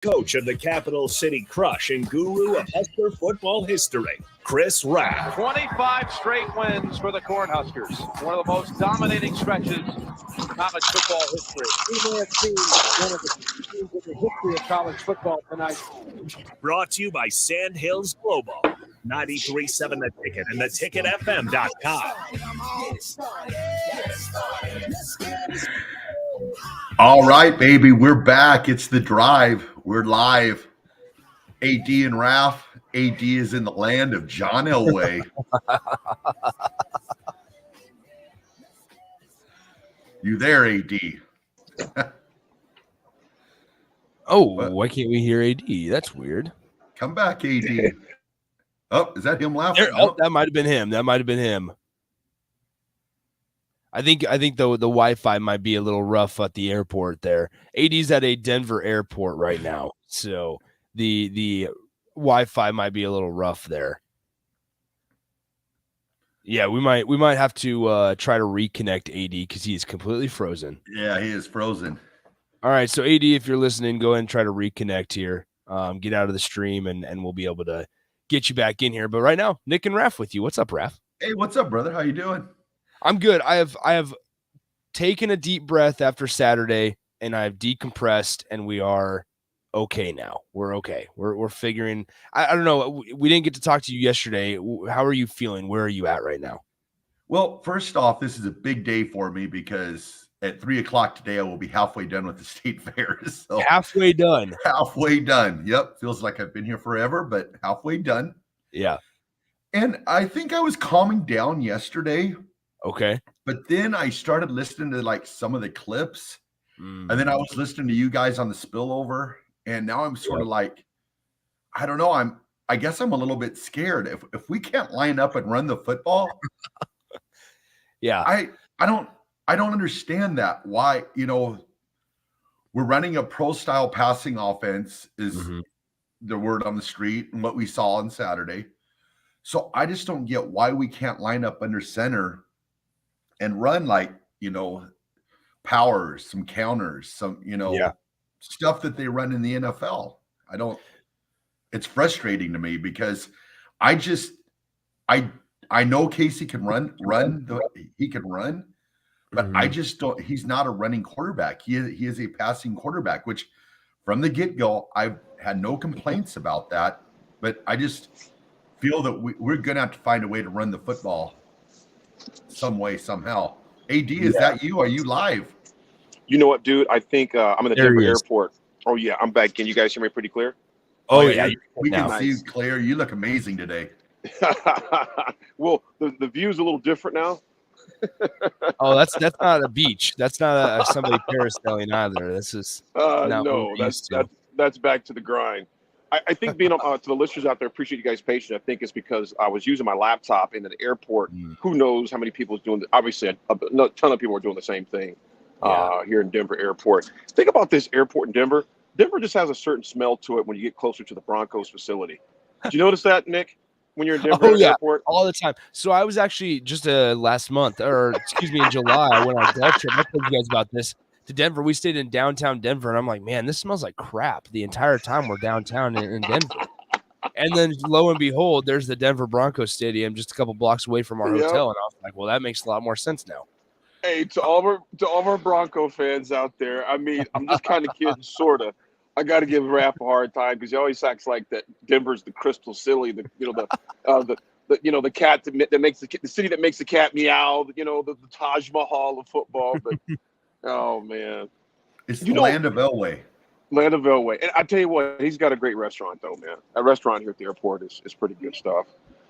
Coach of the Capital City Crush and guru of Husker football history, Chris Raff. 25 straight wins for the Cornhuskers. One of the most dominating stretches in college football history. We may have seen one of the teams in the history of college football tonight. Brought to you by Sandhills Global, 93.7 The Ticket and theticketfm.com. All right, baby, we're back. It's The Drive. We're live. AD and Raff. AD is in the land of John Elway. You there, AD? Why can't we hear AD? That's weird. Come back, AD. Oh, is that him laughing? Oh, that might have been him. I think the Wi-Fi might be a little rough at the airport there. AD's at a Denver airport right now, so the Wi-Fi might be a little rough there. Yeah, we might have to try to reconnect AD because he is completely frozen. Yeah, he is frozen. All right, so AD, if you're listening, go ahead and try to reconnect here. Get out of the stream, and we'll be able to get you back in here. But right now, Nick and Raff with you. What's up, Raff? Hey, what's up, brother? How you doing? I'm good. I have taken a deep breath after Saturday, and I've decompressed, and we are okay now. We're okay. We're figuring. I don't know. We didn't get to talk to you yesterday. How are you feeling? Where are you at right now? Well, first off, this is a big day for me because at 3:00 today, I will be halfway done with the state fairs. So halfway done. Halfway done. Yep. Feels like I've been here forever, but halfway done. Yeah. And I think I was calming down yesterday. Okay. But then I started listening to like some of the clips, and then I was listening to you guys on the spillover, and now I'm sort of like, I don't know. I guess I'm a little bit scared. If we can't line up and run the football, yeah, I don't understand that. Why, we're running a pro style passing offense is the word on the street and what we saw on Saturday. So I just don't get why we can't line up under center and run like, powers, some counters, some, stuff that they run in the NFL. It's frustrating to me because I know Casey can he can run, but I just don't, he's not a running quarterback. He is a passing quarterback, which from the get-go, I've had no complaints about that, but I just feel that we're going to have to find a way to run the football some way, somehow. AD, is that you? Are you live? You know what, dude? I think I'm in the Denver airport. Oh, yeah, I'm back. Can you guys hear me pretty clear? Oh yeah. We can see you clear. You look amazing today. Well, the view's a little different now. Oh, that's not a beach. That's not somebody parasailing either. This is no, that's back to the grind. I think being to the listeners out there, appreciate you guys' patience. I think it's because I was using my laptop in an airport. Who knows how many people is doing it? Obviously, a ton of people are doing the same thing here in Denver airport. Think about this airport in Denver. Denver just has a certain smell to it when you get closer to the Broncos facility. Did you notice that, Nick, when you're in Denver airport? All the time. So I was actually just last month, or excuse me, in July, I went on a golf trip. I told you guys about this. To Denver, we stayed in downtown Denver, and I'm like, man, this smells like crap the entire time we're downtown in Denver. And then lo and behold, there's the Denver Broncos Stadium just a couple blocks away from our hotel, and I was like, well, that makes a lot more sense now. Hey, to all of our Bronco fans out there, I mean, I'm just kind of kidding, sort of. I got to give Raff a hard time because he always acts like that Denver's the Crystal City, the cat that makes the city that makes the cat meow, the Taj Mahal of football, but. Oh, man. It's the land of Elway. Land of Elway. And I tell you what, he's got a great restaurant, though, man. That restaurant here at the airport is pretty good stuff.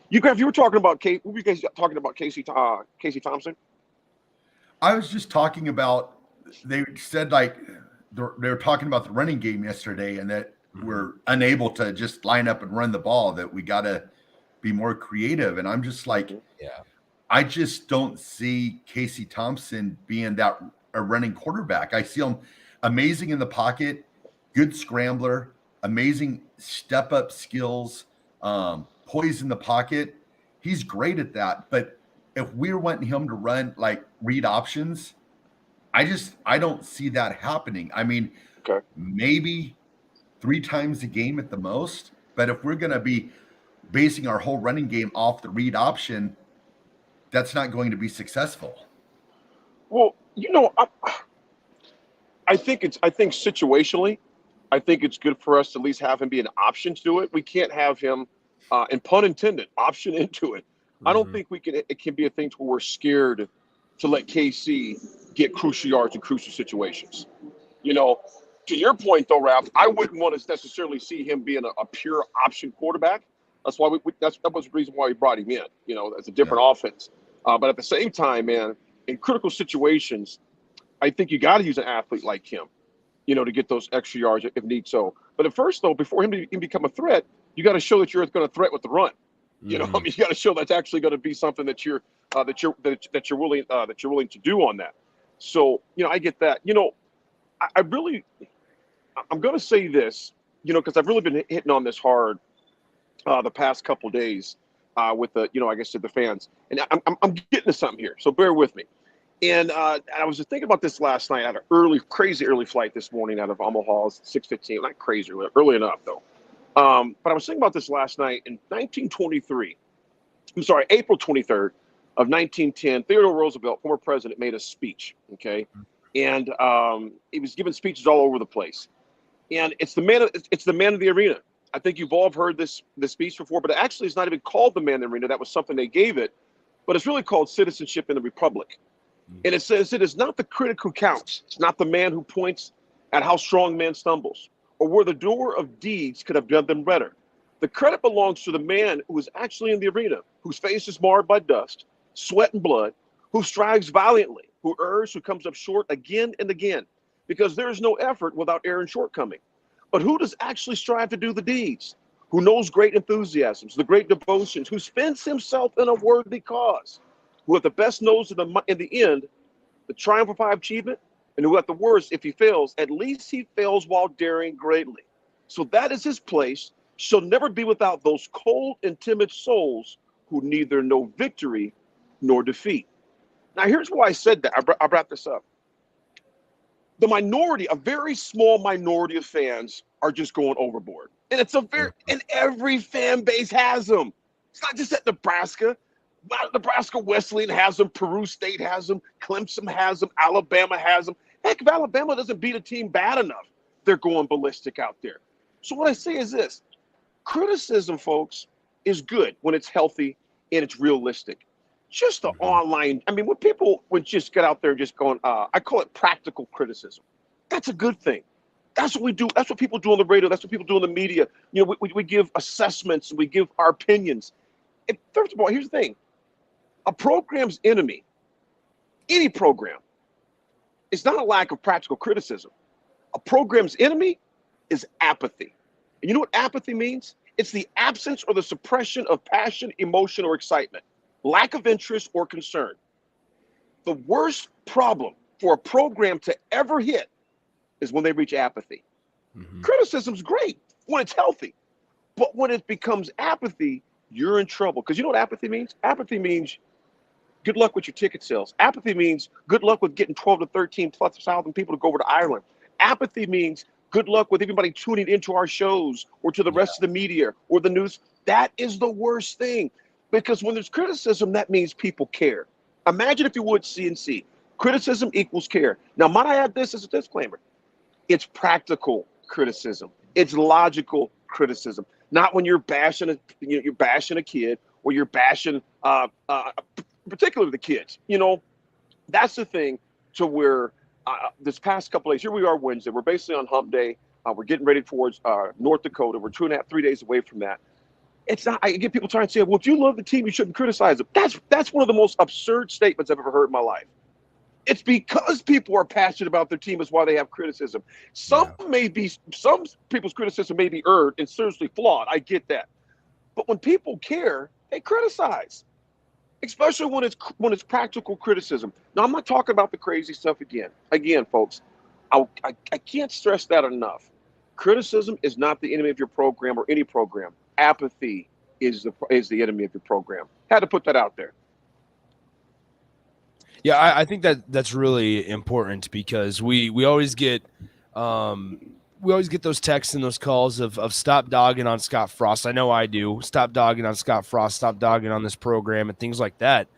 You were talking about what were you guys talking about, Casey Thompson? I was just talking about, they said like they were talking about the running game yesterday and that we're unable to just line up and run the ball, that we got to be more creative. And I'm just like, I just don't see Casey Thompson being a running quarterback. I see him amazing in the pocket, good scrambler, amazing step-up skills, poise in the pocket. He's great at that. But if we're wanting him to run like read options, I don't see that happening. I mean, maybe 3 times a game at the most. But if we're going to be basing our whole running game off the read option, that's not going to be successful. Well, I think situationally, I think it's good for us to at least have him be an option to it. We can't have him, and pun intended, option into it. I don't think it can be a thing to where we're scared to let KC get crucial yards in crucial situations. To your point though, Raff, I wouldn't want to necessarily see him being a pure option quarterback. That's why that was the reason why we brought him in. It's a different offense. But at the same time, man, in critical situations, I think you got to use an athlete like him, to get those extra yards if need so. But at first, though, before him to even become a threat, you got to show that you're going to threat with the run. You got to show that's actually going to be something that you're willing to do on that. So, I get that. I'm going to say this, because I've really been hitting on this hard the past couple of days with the, I guess, to the fans. And I'm getting to something here, so bear with me. And I was just thinking about this last night. I had an crazy early flight this morning out of Omaha, 6:15. Not crazy, early enough, though. But I was thinking about this last night in April 23rd of 1910, Theodore Roosevelt, former president, made a speech, okay? And he was giving speeches all over the place. And it's the man of the arena. I think you've all heard this speech before, but actually it's not even called the man of the arena. That was something they gave it, but it's really called Citizenship in the Republic. And it says it is not the critic who counts. It's not the man who points at how strong man stumbles or where the doer of deeds could have done them better. The credit belongs to the man who is actually in the arena, whose face is marred by dust, sweat, and blood, who strives valiantly, who errs, who comes up short again and again, because there is no effort without error and shortcoming. But who does actually strive to do the deeds? Who knows great enthusiasms, the great devotions, who spends himself in a worthy cause, who at the best knows in the end the triumph of high achievement, and who at the worst, if he fails, at least he fails while daring greatly. So that is his place, shall never be without those cold and timid souls who neither know victory nor defeat. Now here's why I said that. I brought this up. The minority, a very small minority of fans are just going overboard. And and every fan base has them. It's not just at Nebraska. Nebraska Wesleyan has them. Peru State has them. Clemson has them. Alabama has them. Heck, if Alabama doesn't beat a team bad enough, they're going ballistic out there. So what I say is this. Criticism, folks, is good when it's healthy and it's realistic. Just the online, when people would just get out there and just going, I call it practical criticism. That's a good thing. That's what we do. That's what people do on the radio. That's what people do in the media. We give assessments and we give our opinions. And first of all, here's the thing. A program's enemy, any program, is not a lack of practical criticism. A program's enemy is apathy. And you know what apathy means? It's the absence or the suppression of passion, emotion, or excitement, lack of interest or concern. The worst problem for a program to ever hit is when they reach apathy. Criticism's great when it's healthy, but when it becomes apathy, you're in trouble. Because you know what apathy means? Apathy means good luck with your ticket sales. Apathy means good luck with getting 12 to 13 plus thousand people to go over to Ireland. Apathy means good luck with everybody tuning into our shows or to the rest of the media or the news. That is the worst thing, because when there's criticism, that means people care. Imagine, if you would, CNC. Criticism equals care. Now, might I add this as a disclaimer? It's practical criticism. It's logical criticism. Not when you're bashing a kid or you're bashing particularly the kids. That's the thing to where this past couple days, here we are Wednesday, we're basically on hump day. We're getting ready towards North Dakota. We're 3 days away from that. It's not, I get people trying to say, well, if you love the team, you shouldn't criticize them. That's one of the most absurd statements I've ever heard in my life. It's because people are passionate about their team is why they have criticism. Some people's criticism may be earned and seriously flawed. I get that. But when people care, they criticize, especially when it's practical criticism. Now, I'm not talking about the crazy stuff again. Again, folks, I can't stress that enough. Criticism is not the enemy of your program or any program. Apathy is the enemy of your program. Had to put that out there. Yeah, I think that's really important, because we always get we always get those texts and those calls of stop dogging on Scott Frost. I know I do. Stop dogging on Scott Frost. Stop dogging on this program and things like that.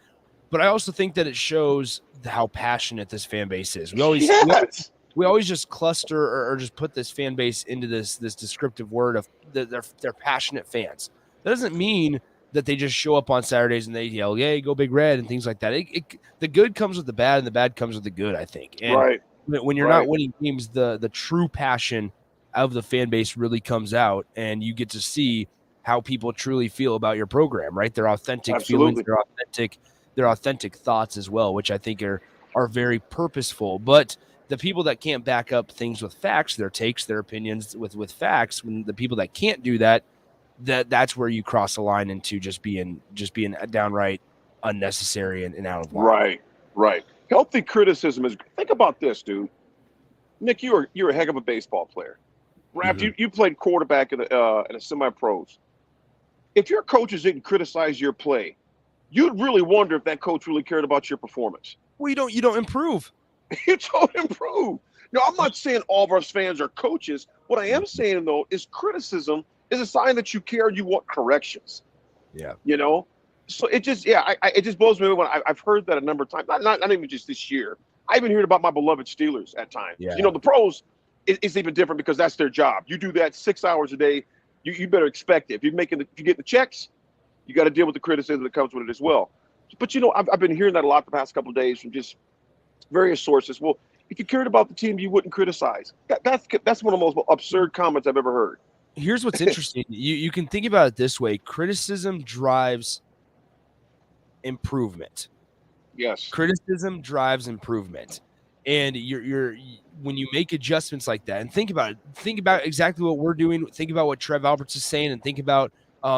But I also think that it shows how passionate this fan base is. We always just cluster or just put this fan base into this descriptive word of they're passionate fans. That doesn't mean that they just show up on Saturdays and they yell, "Yay, go Big Red," and things like that. The good comes with the bad, and the bad comes with the good, I think. And when you're not winning games, the true passion of the fan base really comes out, and you get to see how people truly feel about your program, right? Their authentic feelings, their authentic thoughts as well, which I think are very purposeful. But the people that can't back up things with facts, their takes, their opinions with facts, when the people that can't do that's where you cross the line into just being downright unnecessary and out of line. Right. Healthy criticism is. Think about this, dude. Nick, you're a heck of a baseball player. Raff, you played quarterback in a semi-pros. If your coaches didn't criticize your play, you'd really wonder if that coach really cared about your performance. Well, you don't improve. You don't improve. No, I'm not saying all of our fans are coaches. What I am saying, though, is criticism is a sign that you care and you want corrections. Yeah. So it just, it just blows me away when I've heard that a number of times. Not even just this year. I even heard about my beloved Steelers at times. Yeah. The pros, it's even different because that's their job. You do that 6 hours a day. You better expect it. If you get the checks, you got to deal with the criticism that comes with it as well. But I've been hearing that a lot the past couple of days from just various sources. Well, if you cared about the team, you wouldn't criticize. That's one of the most absurd comments I've ever heard. Here's what's interesting. You can think about it this way: criticism drives improvement. Yes. Criticism drives improvement. And you're when you make adjustments like that, and think about exactly what we're doing, think about what Trev Alberts is saying, and think about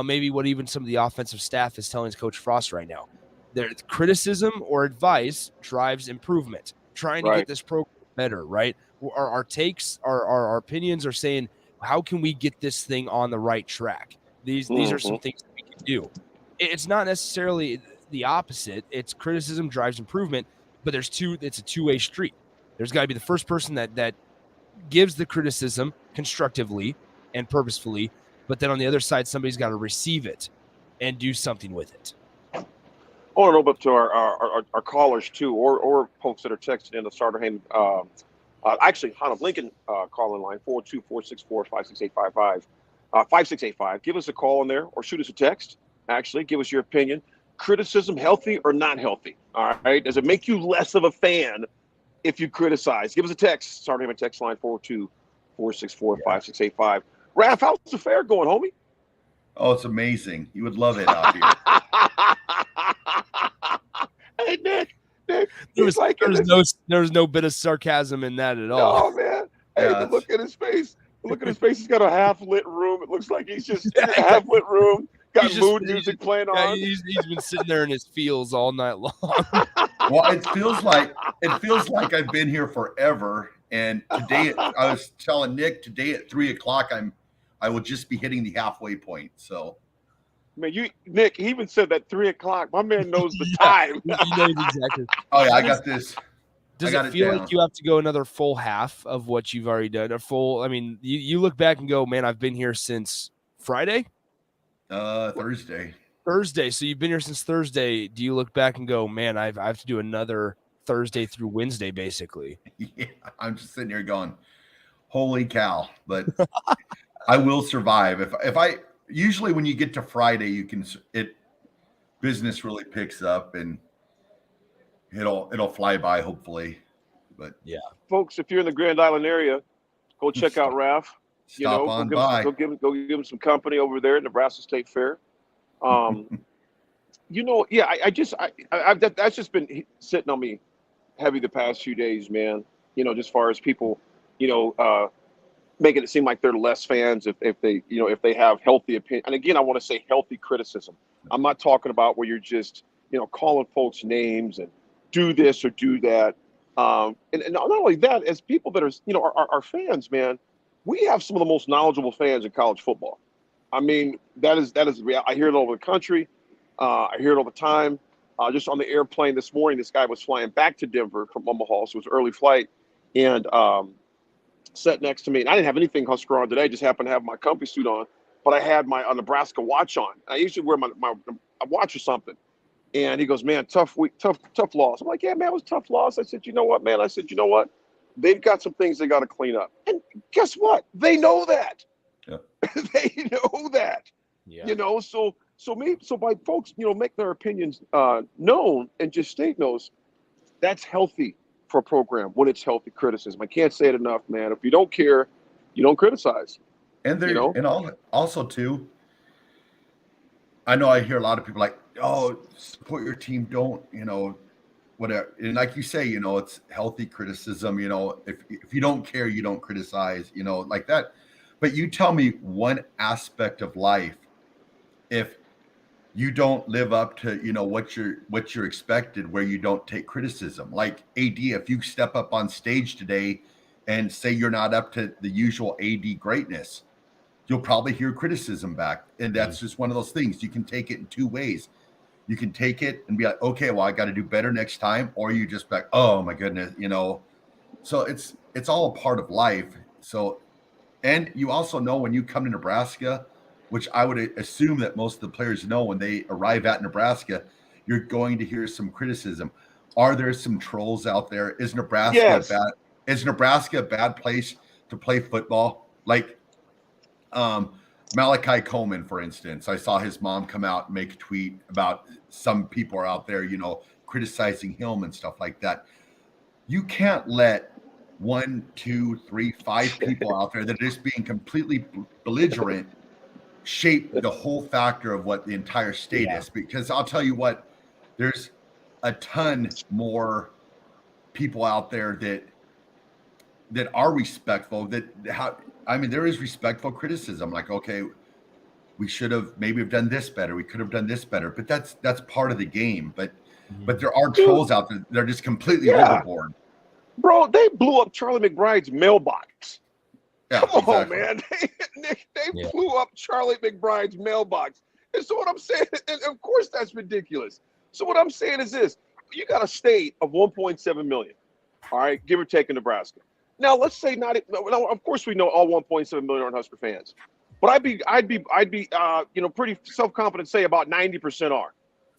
maybe what even some of the offensive staff is telling Coach Frost right now. Their criticism or advice drives improvement, trying to get this program better, right? Our takes, our opinions are saying, how can we get this thing on the right track? These are some things that we can do. It's not necessarily the opposite. It's criticism drives improvement, but it's a two-way street. There's got to be the first person that gives the criticism constructively and purposefully, but then on the other side, somebody's got to receive it and do something with it. I want to know up to our callers too, or folks that are texting in the starter hand. Actually, Hannah Lincoln call in line 42464568555. 5685. Give us a call in there or shoot us a text. Actually, give us your opinion. Criticism healthy or not healthy? All right. Does it make you less of a fan if you criticize? Give us a text. Starter hand text line 424645685. Raff, how's the fair going, homie? Oh, it's amazing. You would love it out here. Hey, Nick. There was no bit of sarcasm in that at all. Oh man! Hey, look at his face. Look at his face. He's got a half-lit room. It looks like he's just in a half-lit room. Got mood music playing on. He's been sitting there in his feels all night long. Well, it feels like I've been here forever. And today, I was telling Nick today at 3:00, I will just be hitting the halfway point. So. Man, Nick, he even said that 3:00. My man knows the time. He knows exactly. Oh yeah, I got this. Does it feel like you have to go another full half of what you've already done? I mean, you look back and go, man, I've been here since Friday? Thursday. Thursday. So you've been here since Thursday. Do you look back and go, man, I have to do another Thursday through Wednesday, basically? Yeah, I'm just sitting here going, holy cow. But I will survive. If I usually when you get to Friday, business really picks up and it'll fly by hopefully. But yeah, folks, if you're in the Grand Island area, go check out Raff. On by. Go give him some company over there at Nebraska State Fair. That's just been sitting on me heavy the past few days, man. Just as far as people, making it seem like they're less fans if they have healthy opinion. And again, I want to say healthy criticism. I'm not talking about where you're just, calling folks names and do this or do that. And not only that, as people that are, our fans, man, we have some of the most knowledgeable fans in college football. I mean, that is real. I hear it all over the country. I hear it all the time. Just on the airplane this morning, this guy was flying back to Denver from Omaha, so it was an early flight. And sat next to me, and I didn't have anything Husker on today. I just happened to have my company suit on, but I had my Nebraska watch on. I usually wear my watch or something. And he goes, man, tough week, tough loss. I'm like, yeah, man, it was a tough loss. I said, you know what, man? I said, you know what? They've got some things they got to clean up. And guess what? They know that. Yeah. They know that. Yeah. You know, so by folks, you know, make their opinions known and just state those, that's healthy for a program when it's healthy criticism. I can't say it enough, man. If you don't care, you don't criticize. And there, you know? and also too, I know I hear a lot of people like, oh, support your team, don't, you know, whatever. And like you say, you know, it's healthy criticism, you know, if you don't care, you don't criticize, you know, like that. But you tell me one aspect of life, if you don't live up to, you know, what you're expected, where you don't take criticism. Like AD, if you step up on stage today and say you're not up to the usual AD greatness, you'll probably hear criticism back. And that's just one of those things. You can take it in two ways. You can take it and be like, okay, well, I got to do better next time. Or you just be like, oh my goodness, you know. So it's all a part of life. So, and you also know when you come to Nebraska, which I would assume that most of the players know when they arrive at Nebraska, you're going to hear some criticism. Are there some trolls out there? Is Nebraska a bad place to play football? Like Malachi Coleman, for instance, I saw his mom come out and make a tweet about some people are out there, you know, criticizing him and stuff like that. You can't let 1, 2, 3, 5 people out there that are just being completely belligerent shape the whole factor of what the entire state is. Because I'll tell you what, there's a ton more people out there that are respectful, there is respectful criticism. Like, okay, we should have maybe have done this better. We could have done this better, but that's part of the game. But there are trolls out there. They're just completely overboard. Bro, they blew up Charlie McBride's mailbox. Yeah, Come on, exactly. man. They blew up Charlie McBride's mailbox. And so what I'm saying, and of course that's ridiculous. So what I'm saying is this. You got a state of 1.7 million, all right, give or take in Nebraska. Now, let's say of course we know all 1.7 million aren't Husker fans. But I'd be pretty self-confident say about 90% are.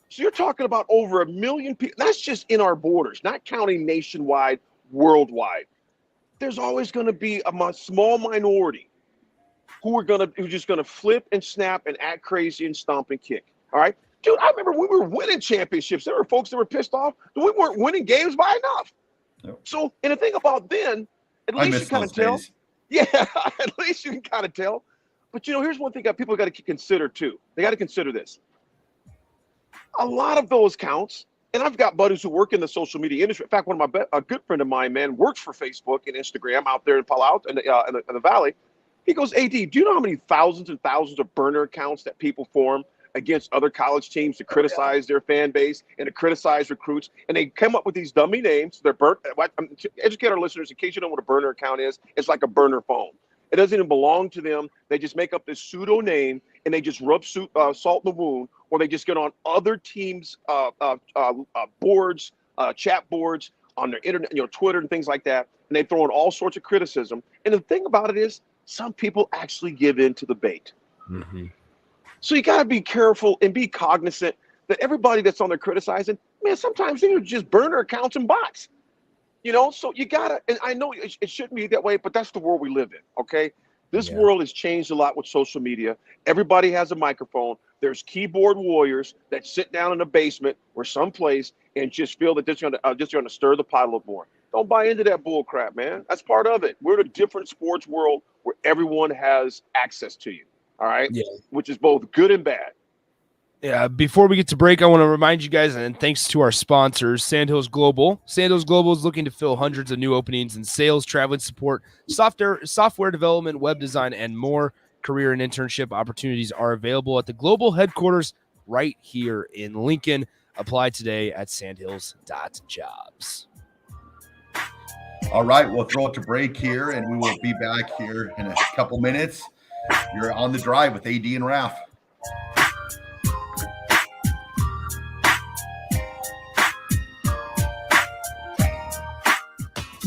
So you're talking about over 1 million people. That's just in our borders, not counting nationwide, worldwide. There's always going to be a small minority who's just going to flip and snap and act crazy and stomp and kick. All right, dude. I remember we were winning championships. There were folks that were pissed off that we weren't winning games by enough. Yep. So, and the thing about then, at least you kind of tell. Yeah, at least you can kind of tell. But here's one thing that people got to consider too. They got to consider this. A lot of those counts. And I've got buddies who work in the social media industry. In fact, a good friend of mine, man, works for Facebook and Instagram out there in Palo Alto in the Valley. He goes, AD, do you know how many thousands and thousands of burner accounts that people form against other college teams to criticize their fan base and to criticize recruits? And they come up with these dummy names. They're educate our listeners, in case you don't know what a burner account is. It's like a burner phone. It doesn't even belong to them. They just make up this pseudo name and they just rub salt in the wound, or they just get on other teams' boards, chat boards, on their internet, Twitter and things like that, and they throw in all sorts of criticism. And the thing about it is, some people actually give in to the bait. Mm-hmm. So you got to be careful and be cognizant that everybody that's on there criticizing, man, sometimes they're just burner accounts and bots. So you got to, and I know it shouldn't be that way, but that's the world we live in, okay? This world has changed a lot with social media. Everybody has a microphone. There's keyboard warriors that sit down in a basement or someplace and just feel that they're going to stir the pot a little more. Don't buy into that bull crap, man. That's part of it. We're in a different sports world where everyone has access to you, all right? Yeah. Which is both good and bad. Yeah, before we get to break, I want to remind you guys, and thanks to our sponsors, Sandhills Global. Sandhills Global is looking to fill hundreds of new openings in sales, traveling support, software development, web design, and more. Career and internship opportunities are available at the global headquarters right here in Lincoln. Apply today at sandhills.jobs. All right, we'll throw it to break here, and we will be back here in a couple minutes. You're on the drive with AD and Raff.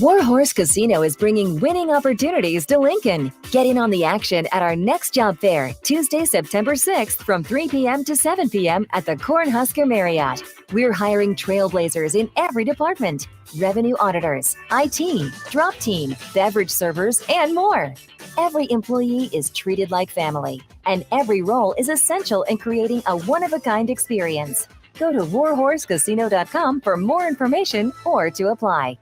Warhorse Casino is bringing winning opportunities to Lincoln. Get in on the action at our next job fair, Tuesday, September 6th from 3 p.m. to 7 p.m. at the Husker Marriott. We're hiring trailblazers in every department: revenue auditors, IT, drop team, beverage servers, and more. Every employee is treated like family, and every role is essential in creating a one-of-a-kind experience. Go to warhorsecasino.com for more information or to apply.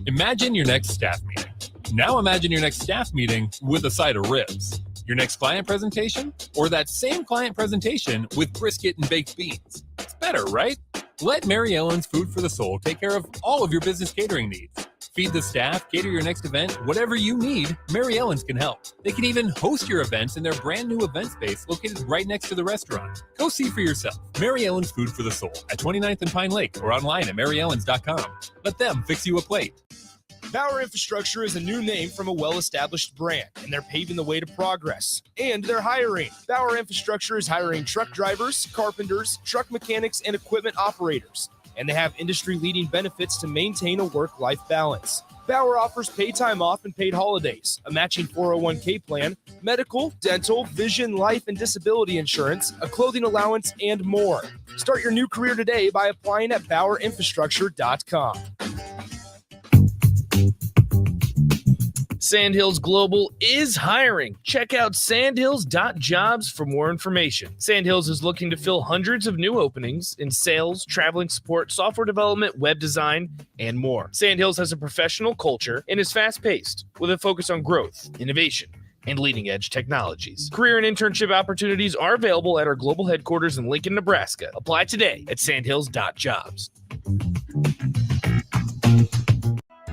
Imagine your next staff meeting. Now imagine your next staff meeting with a side of ribs. Your next client presentation, or that same client presentation with brisket and baked beans. It's better, right? Let Mary Ellen's Food for the Soul take care of all of your business catering needs. Feed the staff, cater your next event, whatever you need, Mary Ellen's can help. They can even host your events in their brand new event space located right next to the restaurant. Go see for yourself. Mary Ellen's Food for the Soul at 29th and Pine Lake or online at maryellens.com. Let them fix you a plate. Bauer Infrastructure is a new name from a well-established brand, and they're paving the way to progress. And they're hiring. Bauer Infrastructure is hiring truck drivers, carpenters, truck mechanics, and equipment operators. And they have industry-leading benefits to maintain a work-life balance. Bauer offers paid time off and paid holidays, a matching 401k plan, medical, dental, vision, life, and disability insurance, a clothing allowance, and more. Start your new career today by applying at BauerInfrastructure.com. Sandhills Global is hiring. Check out sandhills.jobs for more information. Sandhills is looking to fill hundreds of new openings in sales, traveling support, software development, web design, and more. Sandhills has a professional culture and is fast-paced with a focus on growth, innovation, and leading-edge technologies. Career and internship opportunities are available at our global headquarters in Lincoln, Nebraska. Apply today at sandhills.jobs.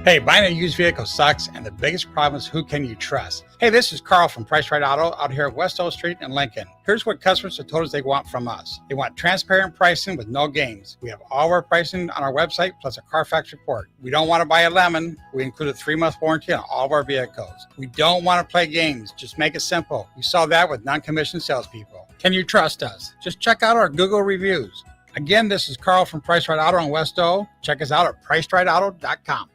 Hey, buying a used vehicle sucks, and the biggest problem is who can you trust? Hey, this is Carl from Price Right Auto out here at West O Street in Lincoln. Here's what customers have told us they want from us. They want transparent pricing with no games. We have all of our pricing on our website, plus a Carfax report. We don't want to buy a lemon. We include a 3-month warranty on all of our vehicles. We don't want to play games. Just make it simple. You saw that with non-commissioned salespeople. Can you trust us? Just check out our Google reviews. Again, this is Carl from Price Right Auto in West O. Check us out at pricerightauto.com.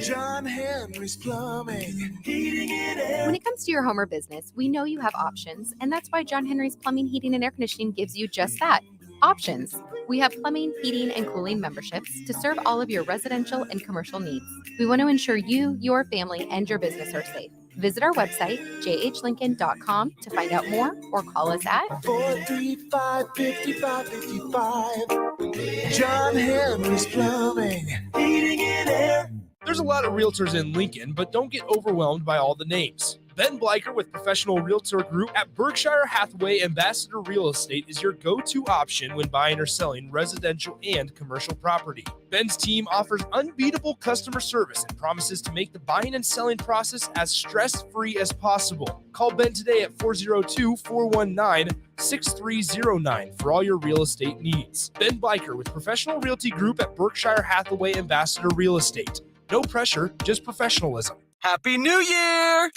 John Henry's Plumbing, Heating and Air. When it comes to your home or business, we know you have options, and that's why John Henry's Plumbing, Heating, and Air Conditioning gives you just that, options. We have plumbing, heating, and cooling memberships to serve all of your residential and commercial needs. We want to ensure you, your family, and your business are safe. Visit our website, jhlincoln.com, to find out more or call us at 435-5555. John Henry's Plumbing, Heating and Air. There's a lot of realtors in Lincoln, but don't get overwhelmed by all the names. Ben Bleicher with Professional Realtor Group at Berkshire Hathaway Ambassador Real Estate is your go-to option when buying or selling residential and commercial property. Ben's team offers unbeatable customer service and promises to make the buying and selling process as stress-free as possible. Call Ben today at 402-419-6309 for all your real estate needs. Ben Bleicher with Professional Realty Group at Berkshire Hathaway Ambassador Real Estate. No pressure, just professionalism. Happy New Year!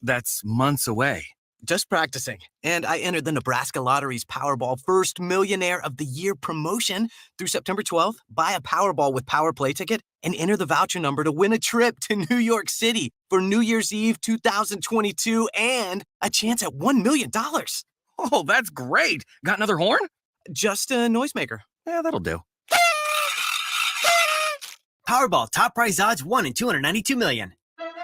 That's months away. Just practicing. And I entered the Nebraska Lottery's Powerball First Millionaire of the Year promotion through September 12th. Buy a Powerball with Power Play ticket and enter the voucher number to win a trip to New York City for New Year's Eve 2022 and a chance at $1 million. Oh, that's great. Got another horn? Just a noisemaker. Yeah, that'll do. Powerball top prize odds 1 in 292 million.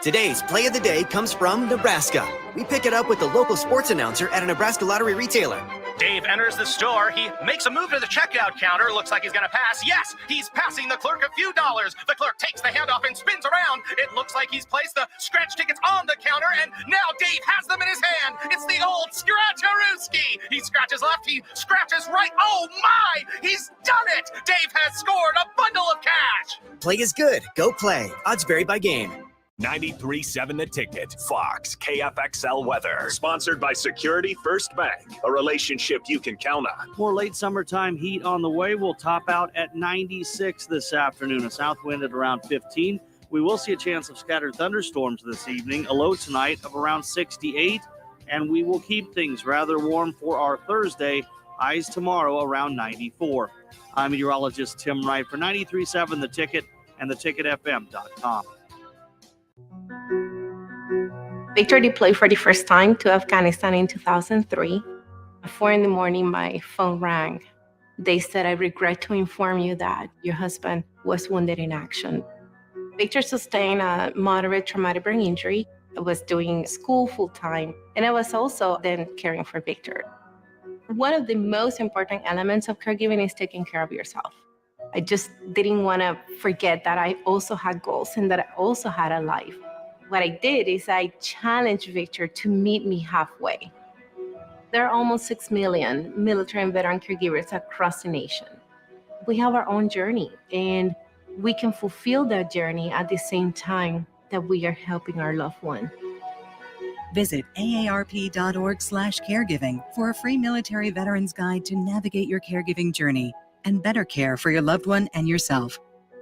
Today's play of the day comes from Nebraska. We pick it up with the local sports announcer at a Nebraska lottery retailer. Dave enters the store. He makes a move to the checkout counter. Looks like he's going to pass. Yes, he's passing the clerk a few dollars. The clerk takes the handoff and spins around. It looks like he's placed the scratch tickets on the counter, and now Dave has them in his hand. It's the old Scratcherooski. He scratches left. He scratches right. Oh, my! He's done it! Dave has scored a bundle of cash. Play is good. Go play. Odds vary by game. 93.7 The Ticket, Fox, KFXL weather. Sponsored by Security First Bank, a relationship you can count on. More late summertime heat on the way. We'll top out at 96 this afternoon. A south wind at around 15. We will see a chance of scattered thunderstorms this evening. A low tonight of around 68. And we will keep things rather warm for our Thursday. Highs tomorrow around 94. I'm meteorologist Tim Wright for 93.7 The Ticket and theticketfm.com. Victor deployed for the first time to Afghanistan in 2003. At 4 in the morning, my phone rang. They said, "I regret to inform you that your husband was wounded in action." Victor sustained a moderate traumatic brain injury. I was doing school full-time, and I was also then caring for Victor. One of the most important elements of caregiving is taking care of yourself. I just didn't want to forget that I also had goals and that I also had a life. What I did is I challenged Victor to meet me halfway. There are almost 6 million military and veteran caregivers across the nation. We have our own journey, and we can fulfill that journey at the same time that we are helping our loved one. Visit aarp.org/caregiving for a free military veterans guide to navigate your caregiving journey and better care for your loved one and yourself.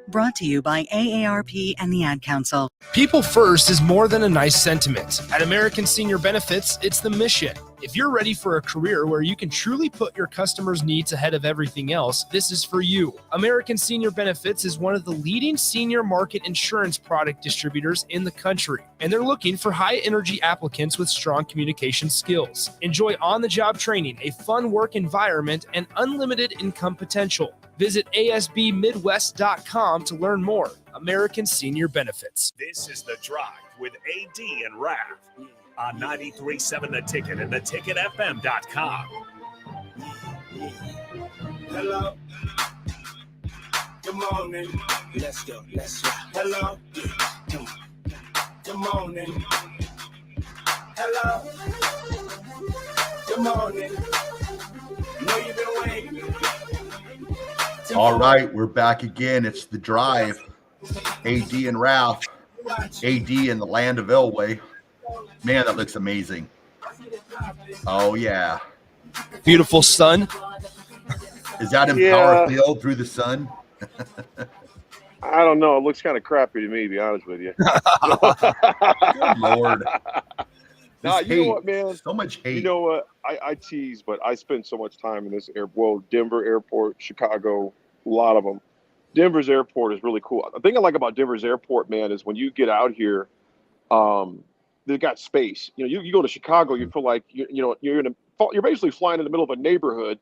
Brought to you by AARP and the Ad Council. People first is more than a nice sentiment. At American Senior Benefits, it's the mission. If you're ready for a career where you can truly put your customers' needs ahead of everything else, this is for you. American Senior Benefits is one of the leading senior market insurance product distributors in the country, and they're looking for high-energy applicants with strong communication skills. Enjoy on-the-job training, a fun work environment, and unlimited income potential. Visit asbmidwest.com to learn more. American Senior Benefits. This is The Drive with AD and Raff on 93.7 The Ticket and theticketfm.com. Hello. Good morning. Let's go. Hello. Good morning. Hello. Good morning. Know you've been waiting. All right, we're back again. It's The Drive. AD and Raff. AD in the land of Elway. Man, that looks amazing. Oh, yeah. Beautiful sun. Is that Empower Field through the sun? I don't know. It looks kind of crappy to me, to be honest with you. Good Lord. Nah, you know what, man? So much hate. You know what? I tease, but I spend so much time in this airport. Well, Denver airport, Chicago, a lot of them. Denver's airport is really cool. The thing I like about Denver's airport, man, is when you get out here, they've got space. You know, you go to Chicago, you feel like you're basically flying in the middle of a neighborhood,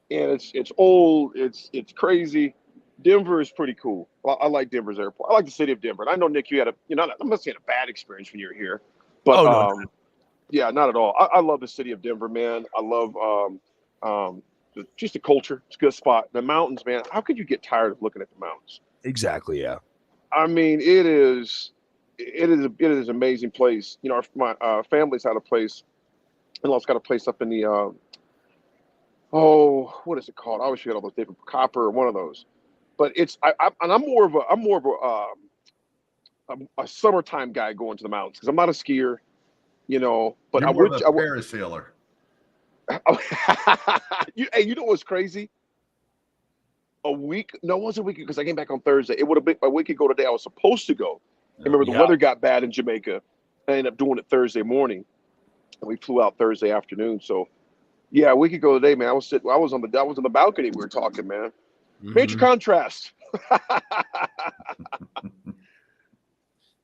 and it's old, it's crazy. Denver is pretty cool. I like Denver's airport. I like the city of Denver. And I know, Nick, you had I'm not saying a bad experience when you were here, but no. Yeah, not at all. I love the city of Denver, man. I love just the culture. It's a good spot. The mountains, man. How could you get tired of looking at the mountains? Exactly, yeah. I mean, it is an amazing place. You know, my family's had a place. In-laws got a place up in the what is it called? I always forget all those different Copper or one of those. But I'm more of a summertime guy going to the mountains because I'm not a skier. You know, but You're more of a parasailer. You know what's crazy? It wasn't a week because I came back on Thursday. It would have been a week ago today. I was supposed to go. Remember, the weather got bad in Jamaica. I ended up doing it Thursday morning, and we flew out Thursday afternoon. So, yeah, a week ago today, man. I was on the balcony. We were talking, man. Mm-hmm. Major contrast.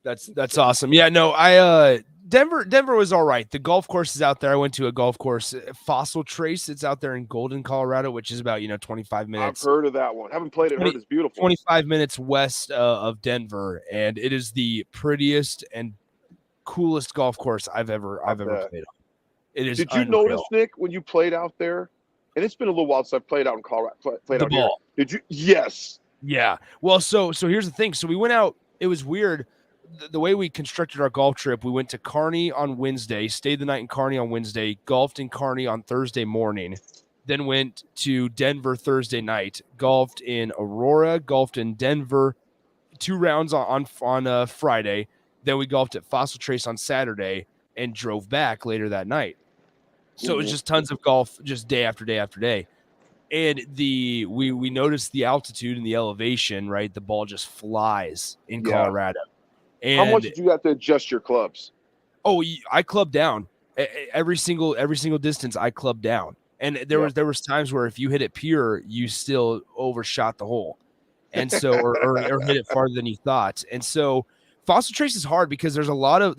That's awesome. Yeah, no, Denver was all right. The golf course is out there. I went to a golf course, Fossil Trace. It's out there in Golden, Colorado, which is about 25 minutes. I've heard of that one. Haven't played it. Heard it's beautiful. 25 minutes west of Denver, and it is the prettiest and coolest golf course I've ever played on. It is. Did you unreal. notice, Nick, when you played out there? And it's been a little while since I've played out in Colorado. Played the out ball. Here. Did you? Yes. Yeah. Well, so here's the thing. So we went out. It was weird. The way we constructed our golf trip, we went to Kearney on Wednesday, stayed the night in Kearney on Wednesday, golfed in Kearney on Thursday morning, then went to Denver Thursday night, golfed in Aurora, golfed in Denver, 2 rounds on Friday. Then we golfed at Fossil Trace on Saturday and drove back later that night. So it was just tons of golf, just day after day after day. And we noticed the altitude and the elevation, right? The ball just flies in Colorado. And how much did you have to adjust your clubs? Oh, I clubbed down every single distance. I clubbed down, and there was times where if you hit it pure, you still overshot the hole. and so or hit it farther than you thought. And so Fossil Trace is hard because there's a lot of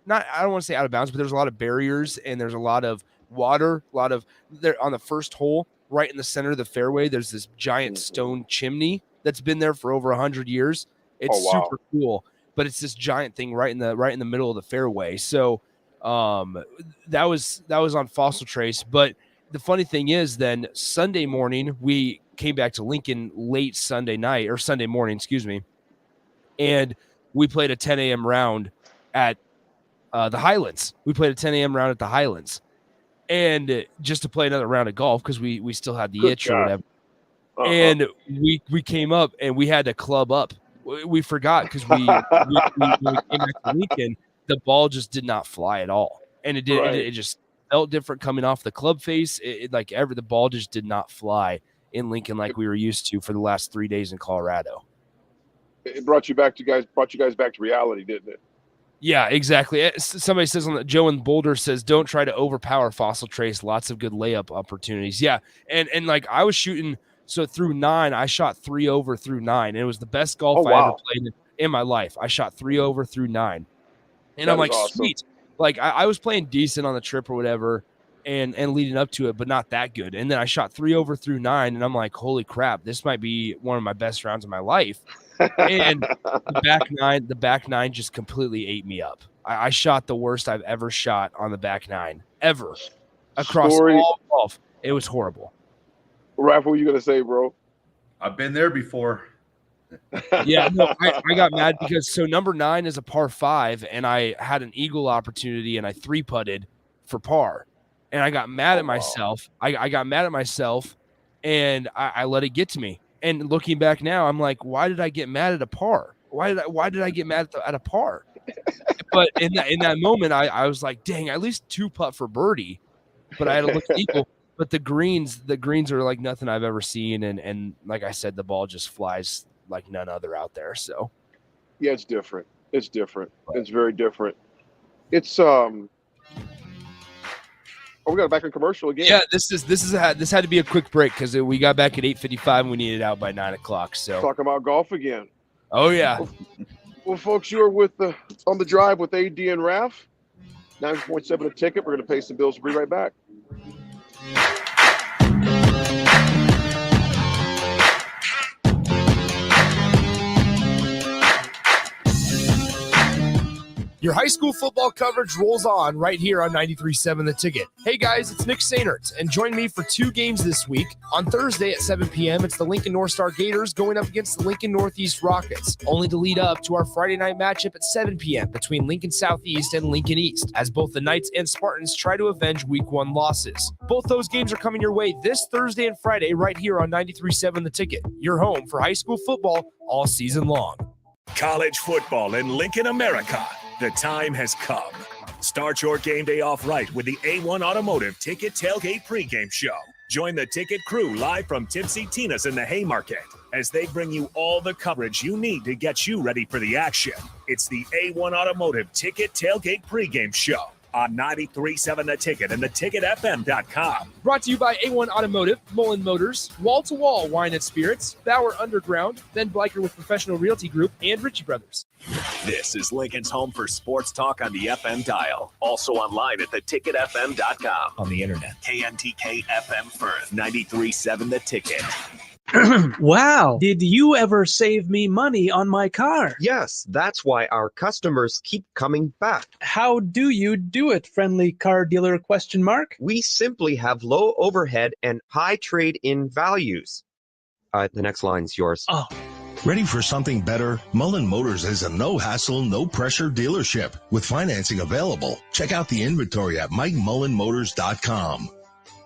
not, I don't want to say out of bounds, but there's a lot of barriers and there's a lot of water, there on the first hole, right in the center of the fairway. There's this giant stone chimney that's been there for over 100 years. It's super cool, but it's this giant thing right in the middle of the fairway. So that was on Fossil Trace. But the funny thing is, then Sunday morning we came back to Lincoln late Sunday morning, excuse me, and we played a 10 a.m. round at the Highlands. We played a 10 a.m. round at the Highlands, and just to play another round of golf because we still had the itch or whatever. And we came up and we had to club up. We forgot because when we came back to Lincoln, the ball just did not fly at all, and it just felt different coming off the club face. The ball just did not fly in Lincoln like we were used to for the last 3 days in Colorado. It brought you guys back to reality, didn't it? Yeah, exactly. Somebody says Joe in Boulder says, don't try to overpower Fossil Trace. Lots of good layup opportunities. Yeah. And like I was shooting, so through 9, I shot 3 over through 9. And it was the best golf I ever played in my life. I shot 3 over through 9. And that I'm like, awesome. Sweet. Like I was playing decent on the trip or whatever and leading up to it, but not that good. And then I shot 3 over through 9 and I'm like, holy crap, this might be one of my best rounds of my life. And the back nine just completely ate me up. I shot the worst I've ever shot on the back 9 ever across all golf. It was horrible. Raff, what were you gonna say, bro? I've been there before. Yeah, no, I got mad because number 9 is a par 5, and I had an eagle opportunity, and I 3-putted for par, and I got mad at myself. I got mad at myself, and I let it get to me. And looking back now, I'm like, why did I get mad at a par? Why did I get mad at a par? But in that moment, I was like, dang, at least 2-putt for birdie. But I had to look at equal. But the greens are like nothing I've ever seen, and like I said, the ball just flies like none other out there. So yeah, it's different. It's very different. It's we got back in commercial again. Yeah, this had to be a quick break because we got back at 8:55 and we needed out by 9 o'clock. So talking about golf again. Oh yeah. Well, folks, you are on the drive with AD and Raff. 9.7 a ticket. We're going to pay some bills. We'll be right back. Your high school football coverage rolls on right here on 93.7 The Ticket. Hey guys, it's Nick Sainert, and join me for 2 games this week. On Thursday at 7 p.m., it's the Lincoln North Star Gators going up against the Lincoln Northeast Rockets, only to lead up to our Friday night matchup at 7 p.m. between Lincoln Southeast and Lincoln East, as both the Knights and Spartans try to avenge Week 1 losses. Both those games are coming your way this Thursday and Friday right here on 93.7 The Ticket, your home for high school football all season long. College football in Lincoln, America. The time has come. Start your game day off right with the A1 Automotive Ticket Tailgate pregame show. Join the Ticket crew live from Tipsy Tina's in the Haymarket as they bring you all the coverage you need to get you ready for the action. It's the A1 Automotive Ticket Tailgate pregame show on 93.7 The Ticket and theticketfm.com. Brought to you by A1 Automotive, Mullen Motors, Wall to Wall Wine and Spirits, Bauer Underground, Ben Bleicher with Professional Realty Group, and Ritchie Brothers. This is Lincoln's home for sports talk on the FM dial. Also online at theticketfm.com. On the internet. KNTK FM Firth, 93.7 The Ticket. Wow. Did you ever save me money on my car? Yes, that's why our customers keep coming back. How do you do it, friendly car dealer ? We simply have low overhead and high trade-in values. The next line's yours. Oh. Ready for something better? Mullen Motors is a no-hassle, no-pressure dealership with financing available. Check out the inventory at MikeMullenMotors.com.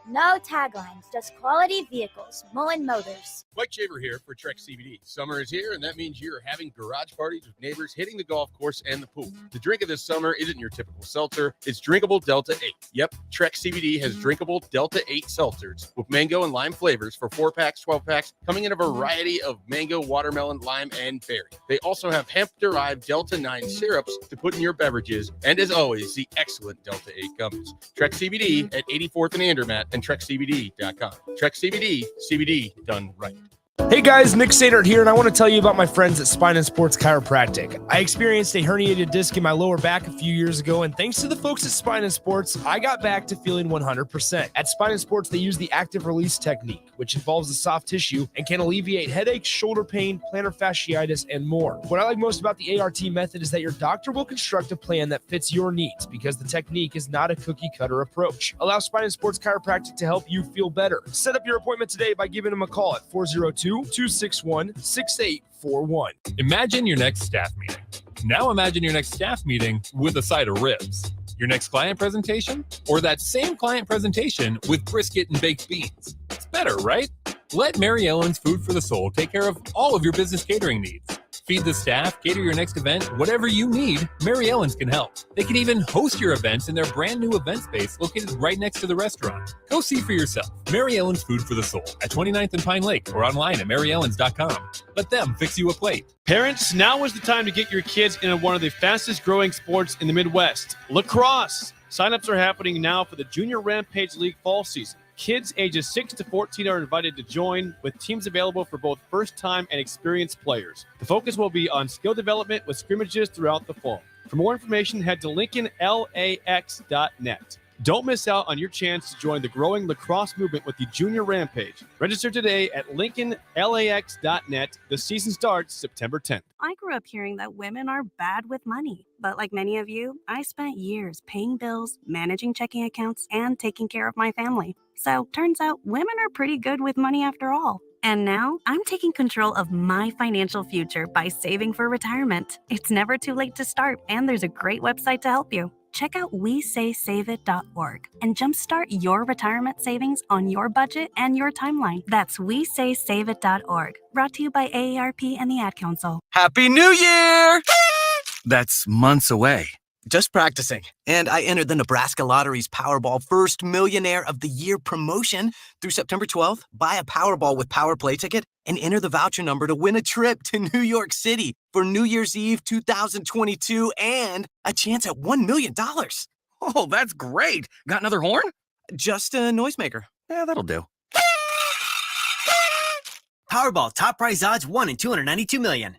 No taglines, just quality vehicles. Mullen Motors. Mike Shaver here for Trek CBD. Summer is here, and that means you're having garage parties with neighbors, hitting the golf course and the pool. The drink of this summer isn't your typical seltzer. It's drinkable Delta 8. Yep, Trek CBD has drinkable Delta 8 seltzers with mango and lime flavors for 4-packs, 12-packs, coming in a variety of mango, watermelon, lime, and berry. They also have hemp-derived Delta 9 syrups to put in your beverages, and as always, the excellent Delta 8 gummies. Trek CBD at 84th and Andermatt and TrekCBD.com. Trek CBD, CBD done right. Hey guys, Nick Sadert here, and I want to tell you about my friends at Spine and Sports Chiropractic. I experienced a herniated disc in my lower back a few years ago, and thanks to the folks at Spine and Sports, I got back to feeling 100%. At Spine and Sports, they use the active release technique, which involves the soft tissue and can alleviate headaches, shoulder pain, plantar fasciitis, and more. What I like most about the ART method is that your doctor will construct a plan that fits your needs because the technique is not a cookie-cutter approach. Allow Spine and Sports Chiropractic to help you feel better. Set up your appointment today by giving them a call at 402-261-6841. Imagine your next staff meeting. Now imagine your next staff meeting with a side of ribs. Your next client presentation, or that same client presentation with brisket and baked beans. It's better, right? Let Mary Ellen's Food for the Soul take care of all of your business catering needs. Feed the staff, cater your next event, whatever you need, Mary Ellen's can help. They can even host your events in their brand new event space located right next to the restaurant. Go see for yourself. Mary Ellen's Food for the Soul at 29th and Pine Lake or online at maryellens.com. Let them fix you a plate. Parents, now is the time to get your kids into one of the fastest growing sports in the Midwest, lacrosse. Signups are happening now for the Junior Rampage League fall season. Kids ages 6 to 14 are invited to join, with teams available for both first-time and experienced players. The focus will be on skill development with scrimmages throughout the fall. For more information, head to LincolnLAX.net. Don't miss out on your chance to join the growing lacrosse movement with the Junior Rampage. Register today at LincolnLAX.net. The season starts September 10th. I grew up hearing that women are bad with money. But like many of you, I spent years paying bills, managing checking accounts, and taking care of my family. So turns out women are pretty good with money after all. And now I'm taking control of my financial future by saving for retirement. It's never too late to start, and there's a great website to help you. Check out WeSaySaveIt.org and jumpstart your retirement savings on your budget and your timeline. That's WeSaySaveIt.org. Brought to you by AARP and the Ad Council. Happy New Year! That's months away. Just practicing. And I entered the Nebraska Lottery's Powerball First Millionaire of the Year promotion through September 12th. Buy a Powerball with Power Play ticket and enter the voucher number to win a trip to New York City for New Year's Eve 2022 and a chance at $1 million. Oh, that's great. Got another horn? Just a noisemaker. Yeah, that'll do. Powerball top prize odds 1 in 292 million.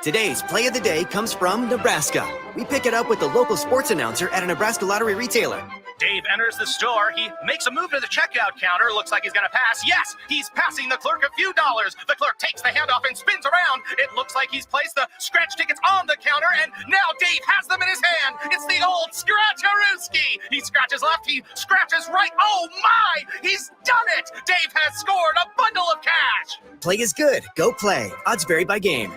Today's play of the day comes from Nebraska. We pick it up with the local sports announcer at a Nebraska lottery retailer. Dave enters the store. He makes a move to the checkout counter. Looks like he's going to pass. Yes, he's passing the clerk a few dollars. The clerk takes the handoff and spins around. It looks like he's placed the scratch tickets on the counter, and now Dave has them in his hand. It's the old Scratch-a-rooski. He scratches left. He scratches right. Oh, my! He's done it! Dave has scored a bundle of cash. Play is good. Go play. Odds vary by game.